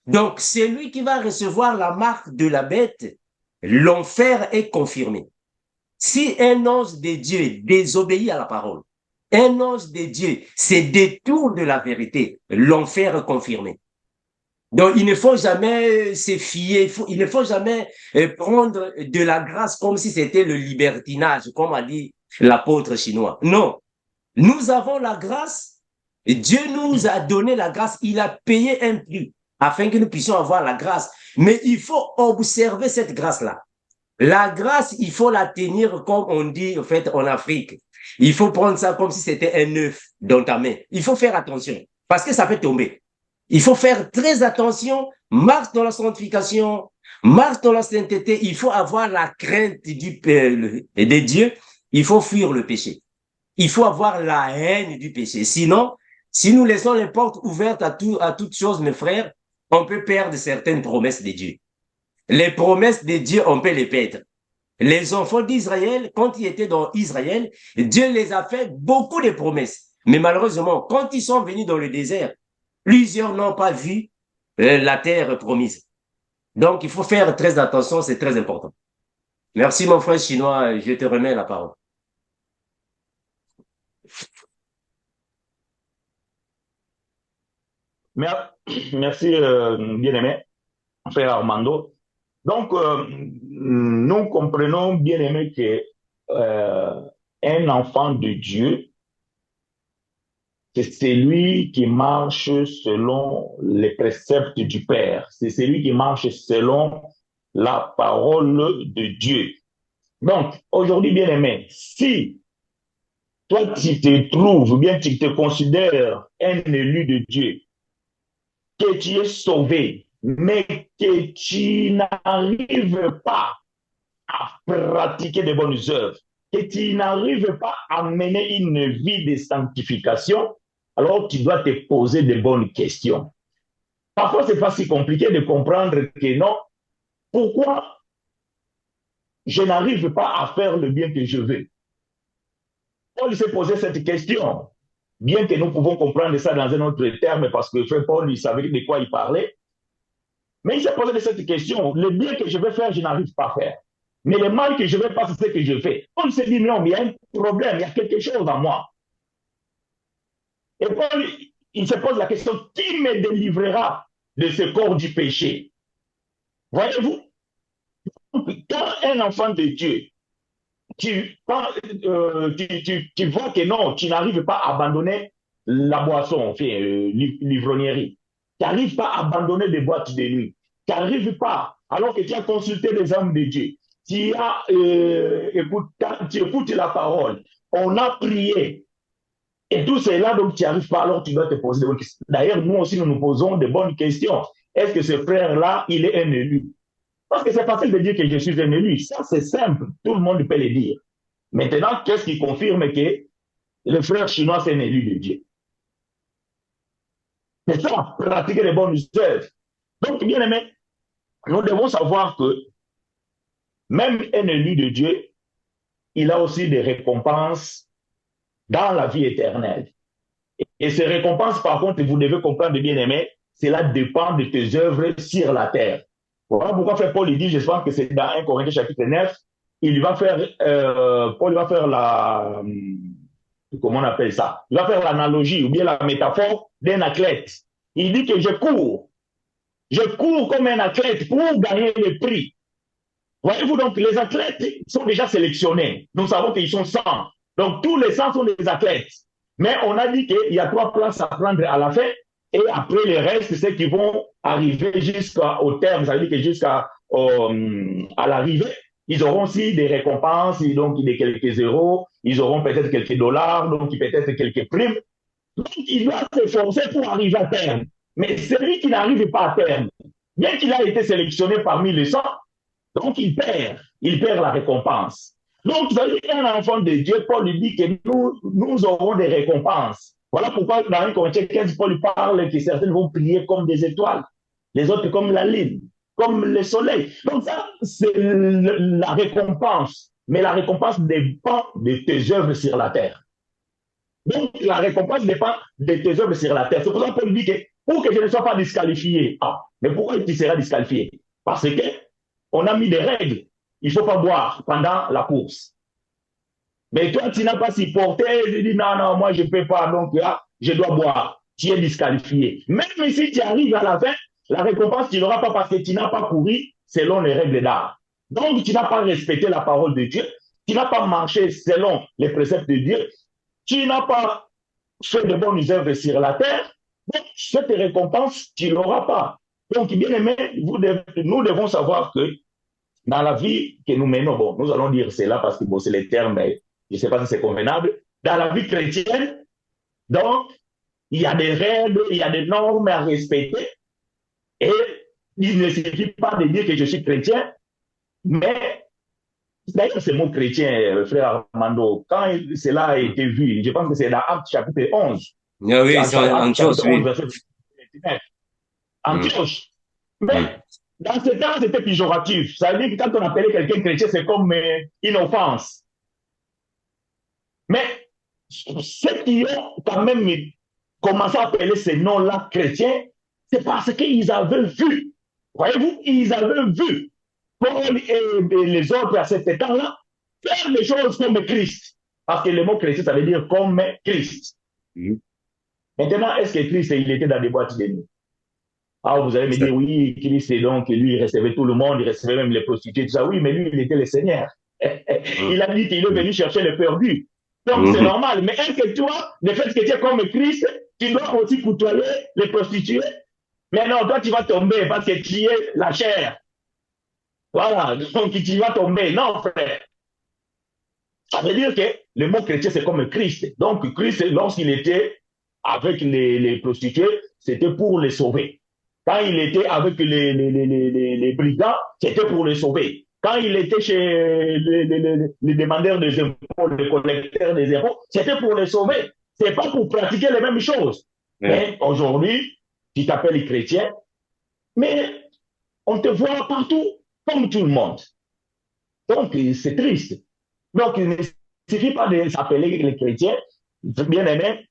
Donc, celui qui va recevoir la marque de la bête, l'enfer est confirmé. Si un ange de Dieu désobéit à la parole, un ange de Dieu se détourne de la vérité, l'enfer est confirmé. Donc, il ne faut jamais se fier, il ne faut jamais prendre de la grâce comme si c'était le libertinage, comme a dit l'apôtre chinois. Non, nous avons la grâce, et Dieu nous a donné la grâce, il a payé un prix afin que nous puissions avoir la grâce. Mais il faut observer cette grâce-là. La grâce, il faut la tenir comme on dit en fait en Afrique. Il faut prendre ça comme si c'était un œuf dans ta main. Il faut faire attention parce que ça peut tomber. Il faut faire très attention, marche dans la sanctification, marche dans la sainteté. Il faut avoir la crainte de Dieu. Il faut fuir le péché. Il faut avoir la haine du péché. Sinon, si nous laissons les portes ouvertes à toutes choses, mes frères, on peut perdre certaines promesses de Dieu. Les promesses de Dieu, on peut les perdre. Les enfants d'Israël, quand ils étaient dans Israël, Dieu les a fait beaucoup de promesses. Mais malheureusement, quand ils sont venus dans le désert, plusieurs n'ont pas vu la terre promise. Donc, il faut faire très attention, c'est très important. Merci, mon frère chinois, je te remets la parole. Merci, bien-aimé, frère Armando. Donc, nous comprenons, bien-aimé, que un enfant de Dieu, c'est celui qui marche selon les préceptes du Père. C'est celui qui marche selon la parole de Dieu. Donc, aujourd'hui, bien-aimé, si toi, tu te trouves, ou bien tu te considères un élu de Dieu, que tu es sauvé, mais que tu n'arrives pas à pratiquer de bonnes œuvres, que tu n'arrives pas à mener une vie de sanctification, alors tu dois te poser de bonnes questions. Parfois, ce n'est pas si compliqué de comprendre que non, pourquoi je n'arrive pas à faire le bien que je veux. Paul s'est posé cette question, bien que nous pouvons comprendre ça dans un autre terme, parce que frère Paul, il savait de quoi il parlait, mais il s'est posé cette question, le bien que je veux faire, je n'arrive pas à faire. Mais le mal que je veux pas, c'est ce que je fais. Paul s'est dit, non, mais il y a un problème, il y a quelque chose en moi. Et Paul, il se pose la question, qui me délivrera de ce corps du péché? Voyez-vous, quand un enfant de Dieu, tu vois que non, tu n'arrives pas à abandonner la boisson, enfin, l'ivrognerie. Tu n'arrives pas à abandonner des boîtes de nuit. Tu n'arrives pas, alors que tu as consulté les hommes de Dieu. Tu écoutes la parole. On a prié. Et tout cela, donc tu n'y arrives pas, alors tu dois te poser des bonnes questions. D'ailleurs, nous aussi, nous nous posons de bonnes questions. est-ce que ce frère-là, il est un élu? Parce que c'est facile de dire que je suis un élu. Ça, c'est simple. Tout le monde peut le dire. Maintenant, qu'est-ce qui confirme que le frère chinois, c'est un élu de Dieu? C'est ça, pratiquer les bonnes œuvres. Donc, bien aimé, nous devons savoir que même un élu de Dieu, il a aussi des récompenses dans la vie éternelle. Et ces récompenses, par contre, vous devez comprendre, bien aimé, cela dépend de tes œuvres sur la terre. Voilà pourquoi Frère Paul dit, je pense que c'est dans 1 Corinthiens chapitre 9, Paul va faire comment on appelle ça? Il va faire l'analogie ou bien la métaphore d'un athlète. Il dit que je cours comme un athlète pour gagner le prix. Voyez-vous, donc les athlètes sont déjà sélectionnés. Nous savons qu'ils sont 100. Donc tous les 100 sont des athlètes. Mais on a dit qu'il y a 3 places à prendre à la fin. Et après le reste, ceux qui vont arriver jusqu'au terme, ça veut dire que jusqu'à l'arrivée, ils auront aussi des récompenses, donc quelques euros, ils auront peut-être quelques dollars, donc peut-être quelques primes. Donc ils doivent s'efforcer pour arriver à terme. Mais celui qui n'arrive pas à terme, bien qu'il a été sélectionné parmi les 100, donc il perd la récompense. Donc, vous avez un enfant de Dieu, Paul lui dit que nous aurons des récompenses. Voilà pourquoi dans 1 Corinthiens 15, Paul lui parle que certains vont prier comme des étoiles, les autres comme la lune, comme le soleil. Donc ça, c'est la récompense. Mais la récompense dépend de tes œuvres sur la terre. Donc la récompense dépend de tes œuvres sur la terre. C'est pour ça que Paul dit que pour que je ne sois pas disqualifié. Ah, mais pourquoi tu seras disqualifié? Parce que on a mis des règles. Il ne faut pas boire pendant la course. Mais toi, tu n'as pas supporté, tu dis non, moi je ne peux pas, donc là, je dois boire. Tu es disqualifié. Même si tu arrives à la fin, la récompense, tu n'auras pas parce que tu n'as pas couru selon les règles d'art. Donc, tu n'as pas respecté la parole de Dieu. Tu n'as pas marché selon les préceptes de Dieu. Tu n'as pas fait de bonnes œuvres sur la terre. Donc, cette récompense, tu ne l'auras pas. Donc, bien aimé, nous devons savoir que dans la vie que nous menons, bon, nous allons dire cela parce que bon, c'est les termes, mais je ne sais pas si c'est convenable. Dans la vie chrétienne, donc, il y a des règles, il y a des normes à respecter. Et il ne suffit pas de dire que je suis chrétien, mais d'ailleurs, ce mot chrétien, frère Armando, quand cela a été vu, je pense que c'est dans Actes chapitre 11. Oui, c'est Antioche, oui. Verset 29. Antioche. Mais dans ce temps, c'était péjoratif. Ça veut dire que quand on appelait quelqu'un chrétien, c'est comme une offense. Mais ceux qui ont quand même commencé à appeler ces noms-là chrétiens, c'est parce qu'ils avaient vu. Voyez-vous, ils avaient vu Paul et les autres à cet temps-là faire les choses comme Christ. Parce que le mot chrétien, ça veut dire comme Christ. Maintenant, est-ce que Christ, il était dans des boîtes de nuit? Ah, vous allez me dire, oui, Christ, et donc, lui, il recevait tout le monde, il recevait même les prostituées, tout ça. Oui, mais lui, il était le Seigneur. Il a dit qu'il est venu chercher les perdus. Donc, c'est normal. Mais est-ce que toi, le fait que tu es comme Christ, tu dois aussi côtoyer les prostituées? Mais non, toi, tu vas tomber parce que tu es la chair. Voilà, donc tu vas tomber. Non, frère. Ça veut dire que le mot chrétien, c'est comme Christ. Donc, Christ, lorsqu'il était avec les prostituées, c'était pour les sauver. Quand il était avec les brigands, c'était pour les sauver. Quand il était chez les demandeurs des impôts, les collecteurs des impôts, c'était pour les sauver. C'est pas pour pratiquer les mêmes choses. Mais aujourd'hui, tu t'appelles chrétien, mais on te voit partout comme tout le monde. Donc, c'est triste. Donc, il ne suffit pas de s'appeler les chrétiens. Bien aimé,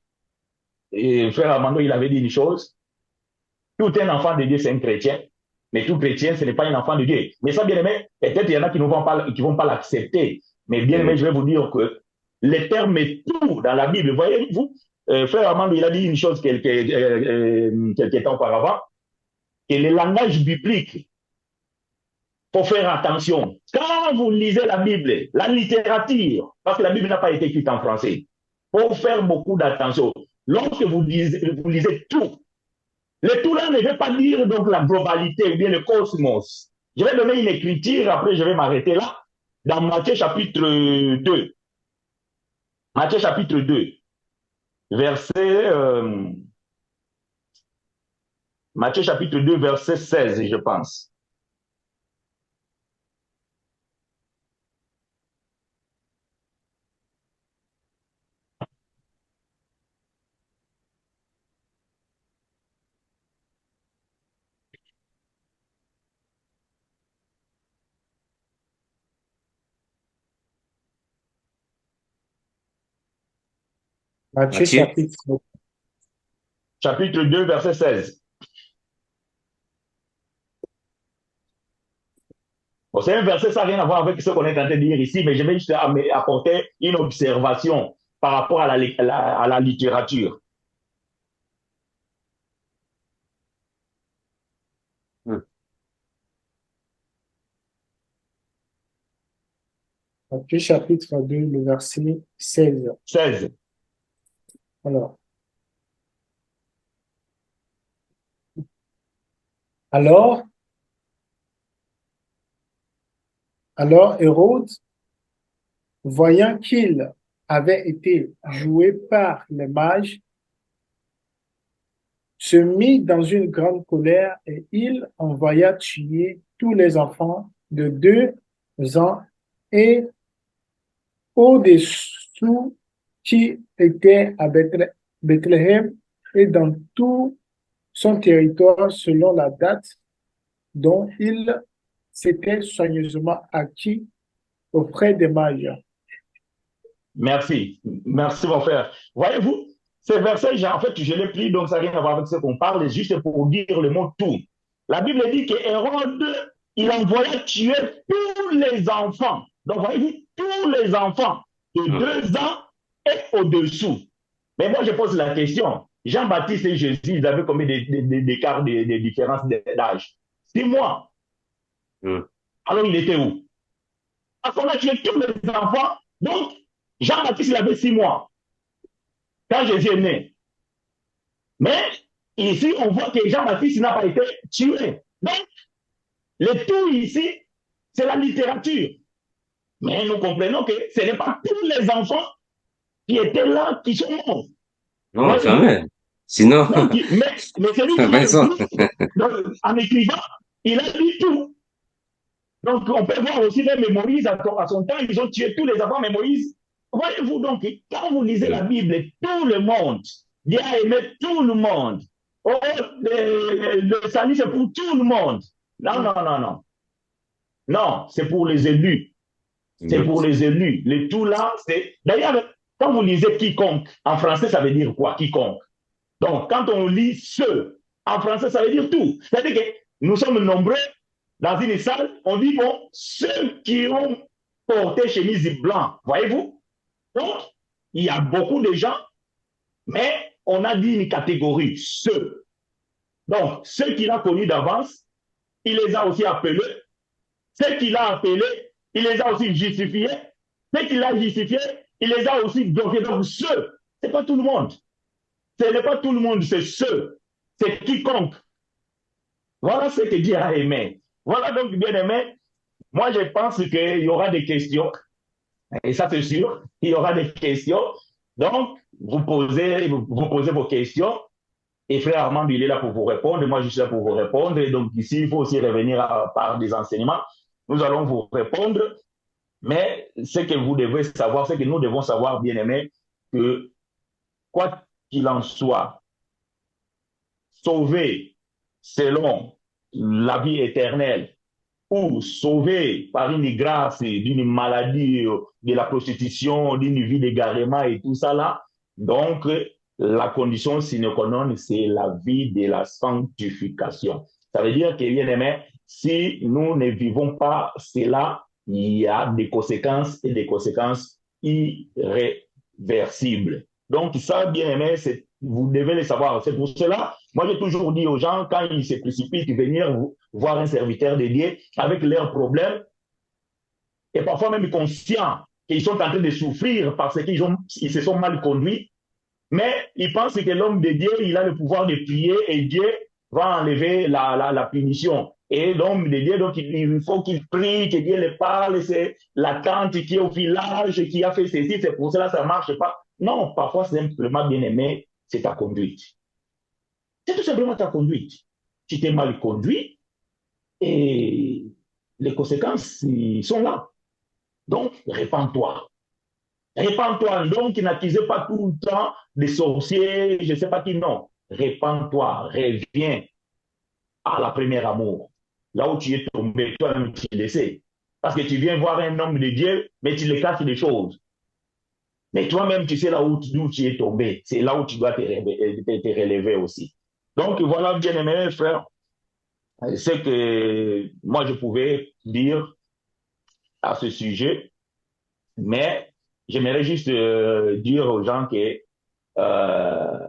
et frère Armando, il avait dit une chose. Tout un enfant de Dieu, c'est un chrétien. Mais tout chrétien, ce n'est pas un enfant de Dieu. Mais ça, bien aimé, peut-être il y en a qui ne vont pas l'accepter. Mais bien aimé, je vais vous dire que les termes et tout dans la Bible, voyez-vous, frère Armando, il a dit une chose quelques temps auparavant, que le langage biblique, il faut faire attention. Quand vous lisez la Bible, la littérature, parce que la Bible n'a pas été écrite en français, il faut faire beaucoup d'attention. Lorsque vous lisez tout, le tout là ne veut pas dire donc la globalité ou bien le cosmos. Je vais donner une écriture, après je vais m'arrêter là, dans Matthieu chapitre 2. Matthieu chapitre 2, verset Matthieu chapitre 2, verset 16, je pense. Matthieu Matthieu, Chapitre 2, verset 16. Bon, c'est un verset, ça n'a rien à voir avec ce qu'on est en train de dire ici, mais je vais juste apporter une observation par rapport à la littérature. Matthieu chapitre 2, le verset 16. 16. Alors, alors, alors Hérode, voyant qu'il avait été joué par les mages, se mit dans une grande colère et il envoya tuer tous les enfants de 2 ans et au-dessous qui étaient à Bethléem et dans tout son territoire selon la date dont il s'était soigneusement acquis auprès des mages. Merci. Merci, mon frère. Voyez-vous, ces versets, en fait, je l'ai pris, donc ça n'a rien à voir avec ce qu'on parle, juste pour dire le mot tout. La Bible dit que Hérode, il envoya tuer tous les enfants. Donc, voyez-vous, tous les enfants de 2 ans et au-dessous. Mais moi, je pose la question. Jean-Baptiste et Jésus, ils avaient combien d'écart de différence d'âge? 6 mois. Alors, il était où? Parce qu'on a tué tous les enfants. Donc, Jean-Baptiste, il avait 6 mois quand Jésus est né. Mais ici, on voit que Jean-Baptiste n'a pas été tué. Donc, le tout ici, c'est la littérature. Mais nous comprenons que ce n'est pas tous les enfants qui étaient là qui sont morts. non, quand même. Sinon, Donc, mais celui qui a écrit, en écrivant, il a dit tout. Donc, on peut voir aussi même Moïse, à son temps, ils ont tué tous les enfants, mais Moïse, voyez-vous donc, quand vous lisez la Bible, tout le monde, Dieu a aimé tout le monde. Oh, le salut, c'est pour tout le monde. Non, non, non, non. Non, c'est pour les élus. C'est pour les élus. Le tout là, c'est... D'ailleurs, quand vous lisez quiconque, en français, ça veut dire quoi, quiconque? Donc, quand on lit ceux, en français, ça veut dire tout. C'est-à-dire que nous sommes nombreux dans une salle, on dit, bon, ceux qui ont porté chemise blanche, voyez-vous? Donc, il y a beaucoup de gens, mais on a dit une catégorie, ceux. Donc, ceux qu'il a connus d'avance, il les a aussi appelés. Ceux qu'il a appelés, il les a aussi justifiés. Ceux qu'il a justifiés, il les a aussi glorifiés. Donc, ceux, ce n'est pas tout le monde. Ce n'est pas tout le monde, c'est ceux. C'est quiconque. Voilà ce que Dieu a aimé. Voilà donc, bien aimé, moi je pense qu'il y aura des questions. Et ça, c'est sûr, il y aura des questions. Donc, vous posez vos questions. Et frère Armand, il est là pour vous répondre. Moi, je suis là pour vous répondre. Et donc, ici, il faut aussi revenir par des enseignements. Nous allons vous répondre. Mais ce que vous devez savoir, c'est que nous devons savoir, bien aimé, que quoi qu'il en soit, sauver selon la vie éternelle ou sauver par une grâce d'une maladie, de la prostitution, d'une vie d'égarement et tout ça là. Donc, la condition sine qua non, c'est la vie de la sanctification. Ça veut dire que, bien aimé, si nous ne vivons pas cela, il y a des conséquences et des conséquences irréversibles. Donc, ça, bien aimé, vous devez le savoir. C'est pour cela, moi, j'ai toujours dit aux gens, quand ils se précipitent, venir voir un serviteur de Dieu avec leurs problèmes, et parfois même conscients qu'ils sont en train de souffrir parce qu'ils se sont mal conduits, mais ils pensent que l'homme de Dieu, il a le pouvoir de prier et Dieu va enlever la punition. Et l'homme de Dieu, donc, il faut qu'il prie, que Dieu le parle, c'est la tante qui est au village, qui a fait ceci, c'est pour cela que ça ne marche pas. Non, parfois, simplement, bien aimé, c'est ta conduite. C'est tout simplement ta conduite. tu t'es mal conduit et les conséquences ils sont là. Donc, répands-toi. Répands-toi. Donc, n'accusez pas tout le temps des sorciers, je ne sais pas qui, non. Répands-toi, reviens à la première amour. Là où tu es tombé, toi-même tu es laissé. Parce que tu viens voir un homme de Dieu, mais tu le caches des choses. Mais toi-même, tu sais là où tu es tombé. C'est là où tu dois te relever aussi. Donc, voilà, bien-aimés frères, ce que moi je pouvais dire à ce sujet. Mais j'aimerais juste dire aux gens que euh,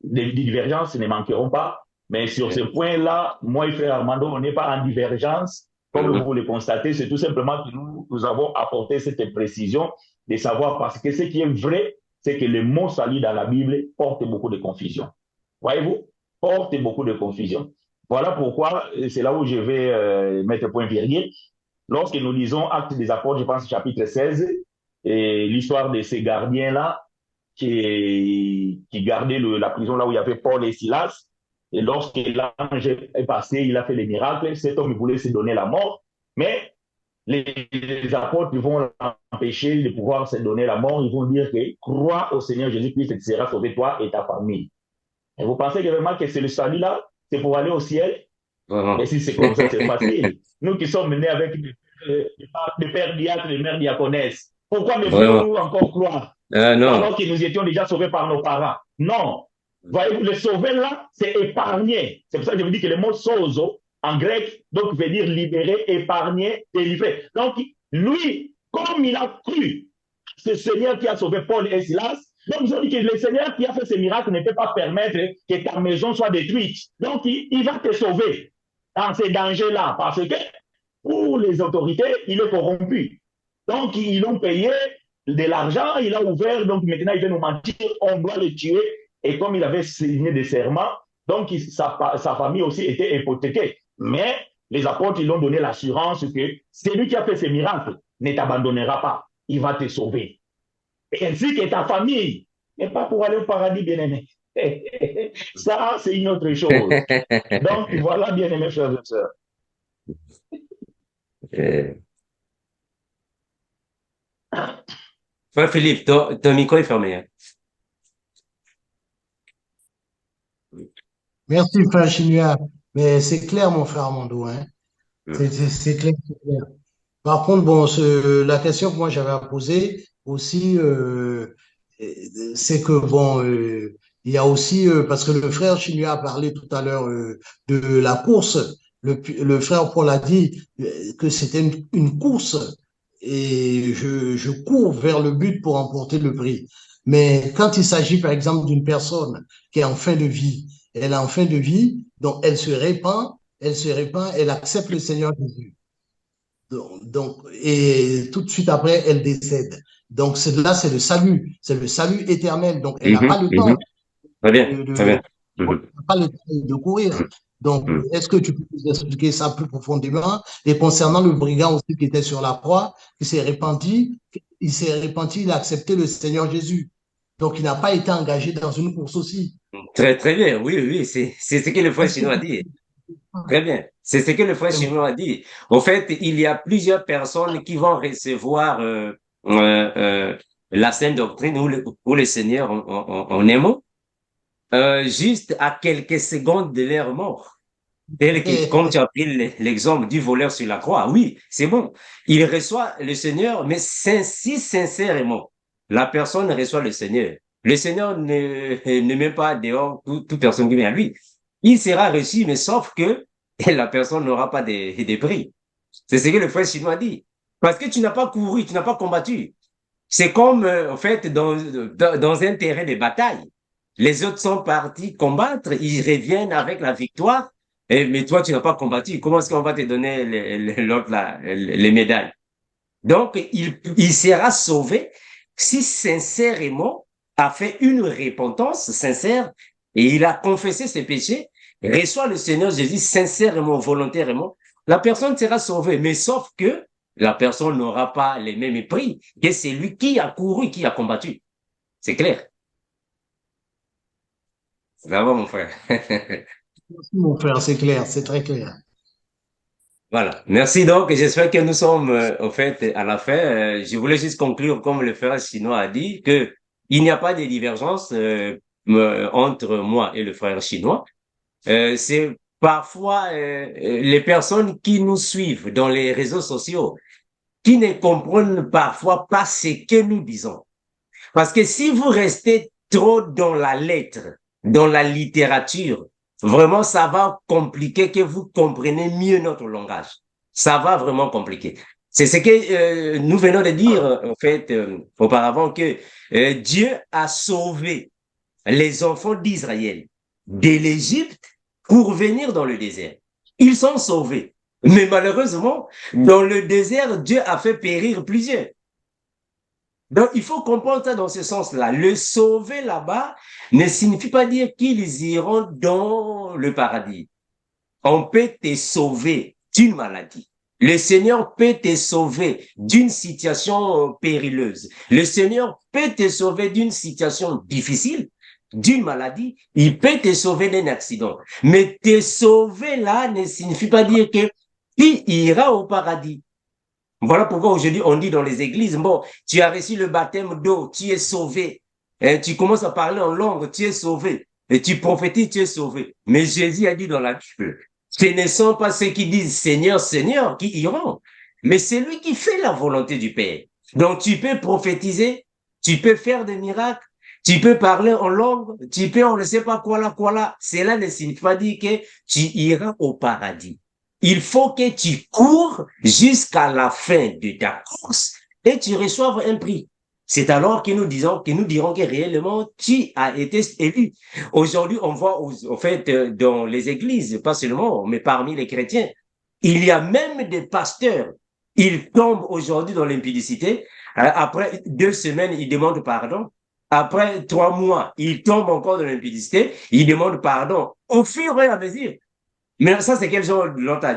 des divergences ne manqueront pas. Mais sur ce point-là, moi et frère Armando, on n'est pas en divergence. Comme vous le constatez, c'est tout simplement que nous avons apporté cette précision de savoir parce que ce qui est vrai, c'est que le mot salut dans la Bible porte beaucoup de confusion. Voyez-vous? Porte beaucoup de confusion. Voilà pourquoi, c'est là où je vais mettre point virgule. Lorsque nous lisons Actes des Apôtres, je pense chapitre 16, et l'histoire de ces gardiens-là, qui gardait la prison là où il y avait Paul et Silas. Et lorsque l'ange est passé, il a fait les miracles. Cet homme voulait se donner la mort, mais les apôtres vont l'empêcher de pouvoir se donner la mort. Ils vont dire que crois au Seigneur Jésus-Christ et tu seras sauvé toi et ta famille. Et vous pensez vraiment que c'est le salut là, c'est pour aller au ciel? Mais si c'est comme ça, c'est facile. Nous qui sommes nés avec des pères diacres, des mères diaconesses, pourquoi devons-nous encore croire? Non. Alors que nous étions déjà sauvés par nos parents. Non. Voyez-vous, le sauver là, c'est épargner. C'est pour ça que je vous dis que le mot sozo, en grec, donc veut dire libérer, épargner, délivrer. Donc, lui, comme il a cru, ce Seigneur qui a sauvé Paul et Silas, donc ils ont dit que le Seigneur qui a fait ces miracles ne peut pas permettre que ta maison soit détruite. Donc, il va te sauver dans ces dangers-là, parce que pour les autorités, il est corrompu. Donc, ils l'ont payé de l'argent, il a ouvert, donc maintenant il veut nous mentir, on doit le tuer. Et comme il avait signé des serments, donc sa famille aussi était hypothéquée. Mais les apôtres, ils ont donné l'assurance que celui qui a fait ces miracles ne t'abandonnera pas, il va te sauver. Et ainsi que ta famille, mais pas pour aller au paradis, bien-aimé. Ça, c'est une autre chose. Donc, voilà, bien-aimés frères et sœurs. Frère Philippe, ton micro est fermé. Hein? Merci, frère Chinua. Mais c'est clair, mon frère Armando, hein. C'est clair, c'est clair. Par contre, bon, la question que moi j'avais à poser aussi, c'est que bon, il y a aussi, parce que le frère Chinua a parlé tout à l'heure de la course. Le frère Paul a dit que c'était une course et je cours vers le but pour emporter le prix. Mais quand il s'agit, par exemple, d'une personne qui est en fin de vie, elle est en fin de vie, donc elle se répand, elle accepte le Seigneur Jésus. Donc, et tout de suite après, elle décède. Donc, là, c'est le salut éternel. Donc, elle n'a pas le temps Très bien, très bien. pas le temps de courir. Donc, est-ce que tu peux nous expliquer ça plus profondément? Et concernant le brigand aussi qui était sur la croix, il s'est repenti, il a accepté le Seigneur Jésus. Donc, il n'a pas été engagé dans une course aussi. Très, très bien. Oui, c'est ce que le frère chinois a dit. Très bien. C'est ce que le frère chinois a dit. En fait, il y a plusieurs personnes qui vont recevoir la sainte doctrine ou le Seigneur en un mot, juste à quelques secondes de leur mort. Tel que, comme tu as pris l'exemple du voleur sur la croix, oui, c'est bon. Il reçoit le Seigneur, mais si sincèrement, la personne reçoit le Seigneur. Le Seigneur ne met pas dehors toute personne qui vient à lui. Il sera reçu, mais sauf que la personne n'aura pas de prix. C'est ce que le frère chinois dit. Parce que tu n'as pas couru, tu n'as pas combattu. C'est comme, en fait, dans un terrain de bataille. Les autres sont partis combattre, ils reviennent avec la victoire, mais toi, tu n'as pas combattu. Comment est-ce qu'on va te donner l'autre là, les médailles? Donc, il sera sauvé si sincèrement a fait une repentance sincère et il a confessé ses péchés, reçoit le Seigneur Jésus sincèrement, volontairement, la personne sera sauvée. Mais sauf que la personne n'aura pas les mêmes prix que celui qui a couru, qui a combattu. C'est clair. Ça va, mon frère. Merci, mon frère, c'est clair, c'est très clair. Voilà. Merci donc. J'espère que nous sommes au fait à la fin. Je voulais juste conclure, comme le frère chinois a dit, que il n'y a pas de divergence entre moi et le frère chinois. C'est parfois les personnes qui nous suivent dans les réseaux sociaux qui ne comprennent parfois pas ce que nous disons. Parce que si vous restez trop dans la lettre, dans la littérature, vraiment, ça va compliquer que vous compreniez mieux notre langage. Ça va vraiment compliquer. C'est ce que nous venons de dire, en fait, auparavant, que Dieu a sauvé les enfants d'Israël de l'Égypte pour venir dans le désert. Ils sont sauvés. Mais malheureusement, dans le désert, Dieu a fait périr plusieurs. Donc, il faut comprendre ça dans ce sens-là. Le sauver là-bas ne signifie pas dire qu'ils iront dans le paradis. On peut te sauver d'une maladie. Le Seigneur peut te sauver d'une situation périleuse. Le Seigneur peut te sauver d'une situation difficile, d'une maladie. Il peut te sauver d'un accident. Mais te sauver là ne signifie pas dire que tu iras au paradis. Voilà pourquoi aujourd'hui on dit dans les églises, bon, tu as reçu le baptême d'eau, tu es sauvé. Et tu commences à parler en langue, tu es sauvé. Et tu prophétises, tu es sauvé. Mais Jésus a dit dans la Bible, ce ne sont pas ceux qui disent Seigneur, Seigneur qui iront, mais c'est lui qui fait la volonté du Père. Donc tu peux prophétiser, tu peux faire des miracles, tu peux parler en langue, tu peux on ne sait pas quoi là. Cela ne signifie pas dire que tu iras au paradis. Il faut que tu cours jusqu'à la fin de ta course et tu reçoives un prix. C'est alors que nous disons, que nous dirons que réellement tu as été élu. Aujourd'hui, on voit, en fait, dans les églises, pas seulement, mais parmi les chrétiens, il y a même des pasteurs. Ils tombent aujourd'hui dans l'impudicité. Après 2 semaines, ils demandent pardon. Après 3 mois, ils tombent encore dans l'impudicité. Ils demandent pardon au fur et à mesure. Mais ça, c'est quel genre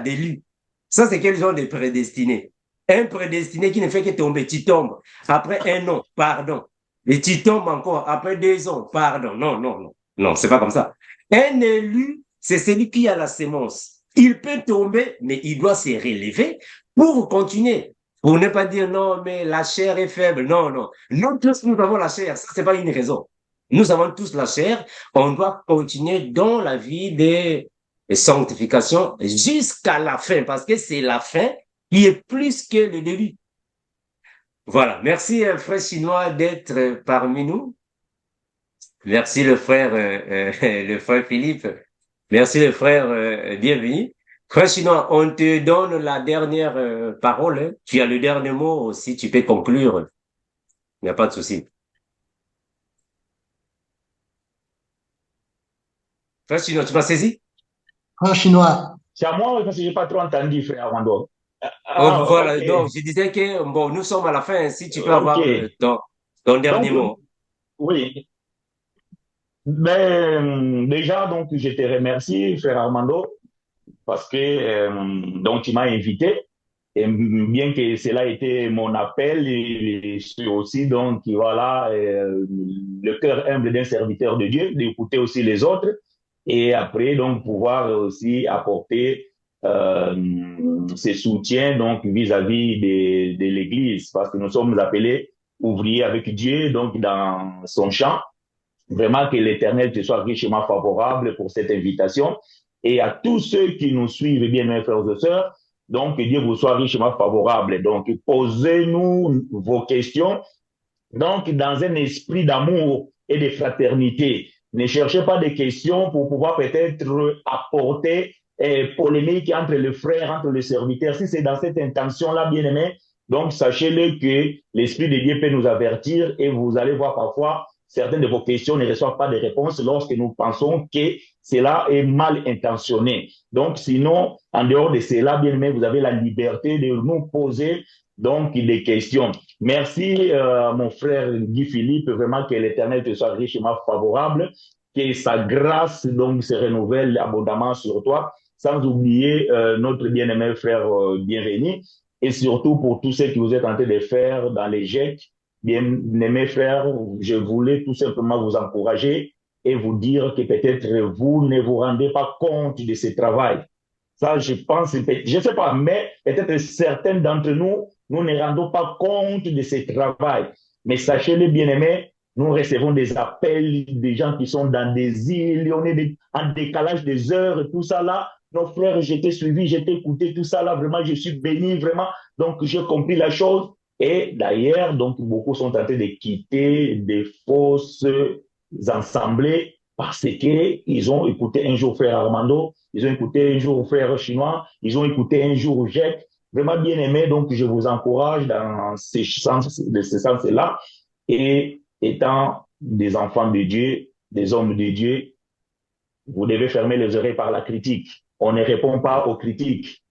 d'élu? Ça, c'est quel genre de prédestiné? Un prédestiné qui ne fait que tomber, tu tombes. Après 1 an, pardon. Et tu tombes encore. Après 2 ans, pardon. Non, non, non. Non, c'est pas comme ça. Un élu, c'est celui qui a la sémence. Il peut tomber, mais il doit se relever pour continuer. Pour ne pas dire non, mais la chair est faible. Non, non. Nous tous, nous avons la chair. Ça, c'est pas une raison. Nous avons tous la chair. On doit continuer dans la vie des et sanctification jusqu'à la fin, parce que c'est la fin qui est plus que le début. Voilà. Merci, frère chinois, d'être parmi nous. Merci, le frère Philippe. Merci, le frère, bienvenue. Frère chinois, on te donne la dernière parole. Hein. Tu as le dernier mot, si tu peux conclure. Il n'y a pas de souci. Frère chinois, tu m'as saisi? Frère chinois, C'est à moi parce que je n'ai pas trop entendu, frère Armando. Oh, Ah, voilà. ok. Donc, je disais que, bon, nous sommes à la fin. Si tu peux Ok. avoir ton dernier Donc, mot. oui. Ben, déjà, donc, je te remercie, frère Armando, parce que donc, tu m'as invité. Et bien que cela ait été mon appel, et je suis aussi, donc, voilà, le cœur humble d'un serviteur de Dieu, d'écouter aussi les autres, et après, donc, pouvoir aussi apporter ce soutien, donc, vis-à-vis de l'Église, parce que nous sommes appelés ouvriers avec Dieu, donc, dans son champ. Vraiment que l'Éternel te soit richement favorable pour cette invitation. Et à tous ceux qui nous suivent, bien mes frères et sœurs, donc que Dieu vous soit richement favorable. Donc posez-nous vos questions, donc dans un esprit d'amour et de fraternité. Ne cherchez pas des questions pour pouvoir peut-être apporter polémique entre les frères, entre les serviteurs. Si c'est dans cette intention-là, bien aimé, donc sachez-le que l'Esprit de Dieu peut nous avertir et vous allez voir parfois certaines de vos questions ne reçoivent pas de réponse lorsque nous pensons que cela est mal intentionné. Donc, sinon, en dehors de cela, bien aimé, vous avez la liberté de nous poser donc des questions. Merci, mon frère Guy Philippe, vraiment que l'Éternel te soit richement favorable, que sa grâce donc se renouvelle abondamment sur toi, sans oublier notre bien-aimé frère Bienvenu, et surtout pour tous ceux que vous êtes en train de faire dans les GEC. Bien-aimés frères, je voulais tout simplement vous encourager et vous dire que peut-être vous ne vous rendez pas compte de ce travail. Ça, je pense, je ne sais pas, mais peut-être certains d'entre nous, nous ne rendons pas compte de ce travail. Mais sachez-le, bien-aimés, nous recevons des appels des gens qui sont dans des îles, on est en décalage des heures et tout ça là. Nos frères, j'étais suivi, j'étais écouté, tout ça là, vraiment, je suis béni, vraiment. Donc, j'ai compris la chose. Et d'ailleurs, donc, beaucoup sont en train de quitter des fausses assemblées parce qu'ils ont écouté un jour frère Armando, ils ont écouté un jour frère chinois, ils ont écouté un jour Jacques. Vraiment bien aimé, donc je vous encourage dans ce sens-là. Et étant des enfants de Dieu, des hommes de Dieu, vous devez fermer les oreilles par la critique. On ne répond pas aux critiques.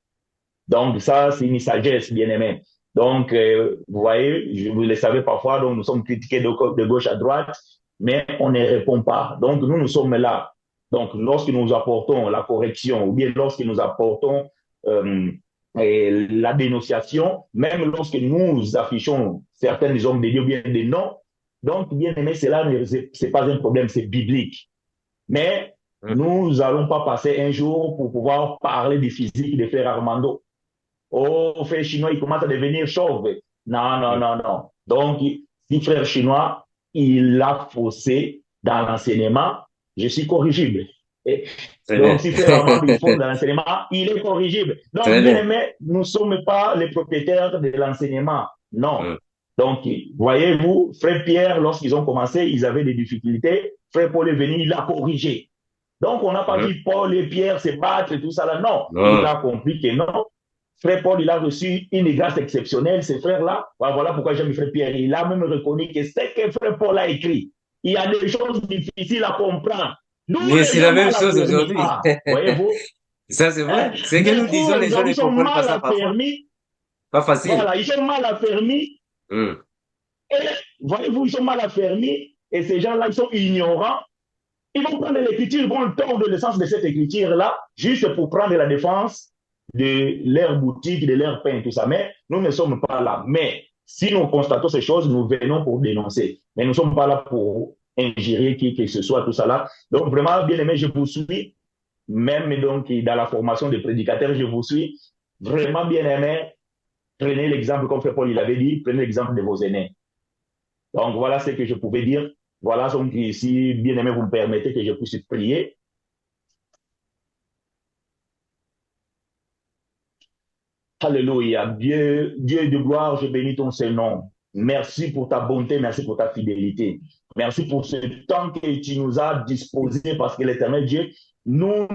Donc ça, c'est une sagesse, bien aimé. Donc, vous voyez, vous le savez parfois, donc nous sommes critiqués de gauche à droite, mais on ne répond pas. Donc, nous sommes là. Donc, lorsque nous apportons la correction, ou bien lorsque nous apportons la dénonciation, même lorsque nous affichons certains hommes de Dieu, bien des noms, donc, bien aimé, cela, c'est pas un problème, c'est biblique. Mais nous allons pas passer un jour pour pouvoir parler du physique de frère Armando. Oh, frère chinois, il commence à devenir chauve. Non, non, non, non. Donc, si frère chinois, il a faussé dans l'enseignement, je suis corrigible. Donc, si frère Armando, il fausse dans l'enseignement, il est corrigible. Donc, bien aimé, nous ne sommes pas les propriétaires de l'enseignement. Non. Donc, voyez-vous, frère Pierre, lorsqu'ils ont commencé, ils avaient des difficultés. Frère Paul est venu, il a corrigé. Donc, on n'a pas dit Paul et Pierre se battre et tout ça là. Non. Il a compris que non. Frère Paul, il a reçu une grâce exceptionnelle, ces frères-là. Voilà pourquoi j'aime frère Pierre. Il a même reconnu que ce que frère Paul a écrit, il y a des choses difficiles à comprendre. Mais c'est la même chose aujourd'hui. Voyez-vous? Ça, c'est vrai. C'est que nous disons, les gens ne comprennent pas ça parfois. Pas facile. Voilà, ils sont mal affermis. Et voyez-vous, ils sont mal affermis. Et ces gens-là, ils sont ignorants. Ils vont prendre l'écriture, ils vont tordre le sens de cette écriture-là, juste pour prendre la défense de leur boutique, de leur pain, tout ça. Mais nous ne sommes pas là. Mais si nous constatons ces choses, nous venons pour dénoncer. Mais nous ne sommes pas là pour ingérer qui que ce soit, tout ça là. Donc vraiment, bien aimé, je vous suis. Même donc dans la formation des prédicateurs, je vous suis. Vraiment bien aimé. Prenez l'exemple, comme frère Paul il avait dit, prenez l'exemple de vos aînés. Donc voilà ce que je pouvais dire. Voilà, donc si bien aimé, vous me permettez que je puisse prier. Alléluia. Dieu de gloire, je bénis ton Saint-Nom. Merci pour ta bonté, merci pour ta fidélité. Merci pour ce temps que tu nous as disposé parce que l'Éternel Dieu, nous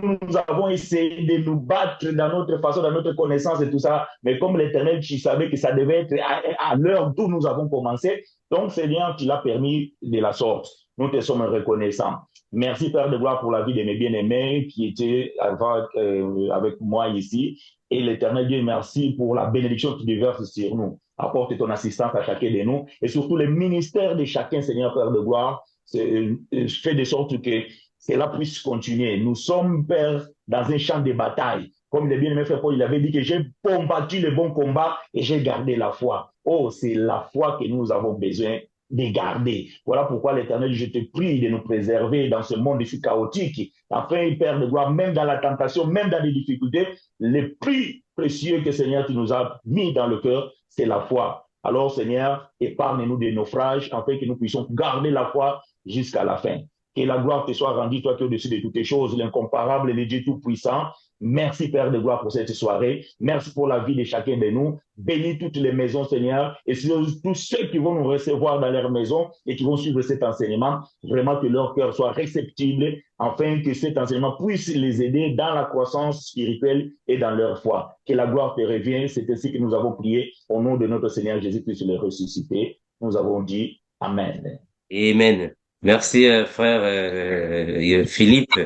avons essayé de nous battre dans notre façon, dans notre connaissance et tout ça. Mais comme l'Éternel, tu savais que ça devait être à l'heure d'où nous avons commencé. Donc, Seigneur, tu l'as permis de la sorte. Nous te sommes reconnaissants. Merci, Père de gloire, pour la vie de mes bien-aimés qui étaient avec moi ici. Et l'Éternel Dieu, merci pour la bénédiction que tu déverses sur nous. Apporte ton assistance à chacun de nous et surtout les ministères de chacun, Seigneur Père de gloire. Fais de sorte que cela puisse continuer. Nous sommes, Père, dans un champ de bataille. Comme le bien-aimé frère Paul, il avait dit que j'ai combattu le bon combat et j'ai gardé la foi. Oh, c'est la foi que nous avons besoin de garder. Voilà pourquoi l'Éternel, je te prie de nous préserver dans ce monde si chaotique, afin, Père de gloire, même dans la tentation, même dans les difficultés, le plus précieux que Seigneur, tu nous as mis dans le cœur, c'est la foi. Alors, Seigneur, épargne-nous des naufrages, afin que nous puissions garder la foi jusqu'à la fin. Que la gloire te soit rendue, toi qui es au-dessus de toutes les choses, l'incomparable, le Dieu tout-puissant. Merci, Père de gloire, pour cette soirée. Merci pour la vie de chacun de nous. Bénis toutes les maisons, Seigneur, et tous ceux qui vont nous recevoir dans leur maison et qui vont suivre cet enseignement, vraiment que leur cœur soit réceptible, afin que cet enseignement puisse les aider dans la croissance spirituelle et dans leur foi. Que la gloire te revienne. C'est ainsi que nous avons prié au nom de notre Seigneur Jésus-Christ le ressuscité. Nous avons dit Amen. Amen. Merci, frère Philippe.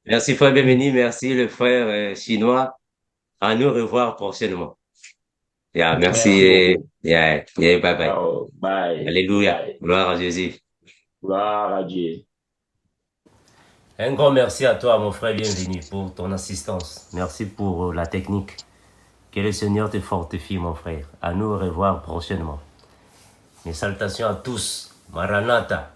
Merci, frère Bienvenu. Merci, le frère chinois. À nous revoir prochainement. Yeah, merci. Bye bye. Oh, bye. Alléluia. Bye. Gloire à Jésus. Gloire à Dieu. Un grand merci à toi, mon frère Bienvenu, pour ton assistance. Merci pour la technique. Que le Seigneur te fortifie, mon frère. À nous revoir prochainement. Mes salutations à tous. Maranatha.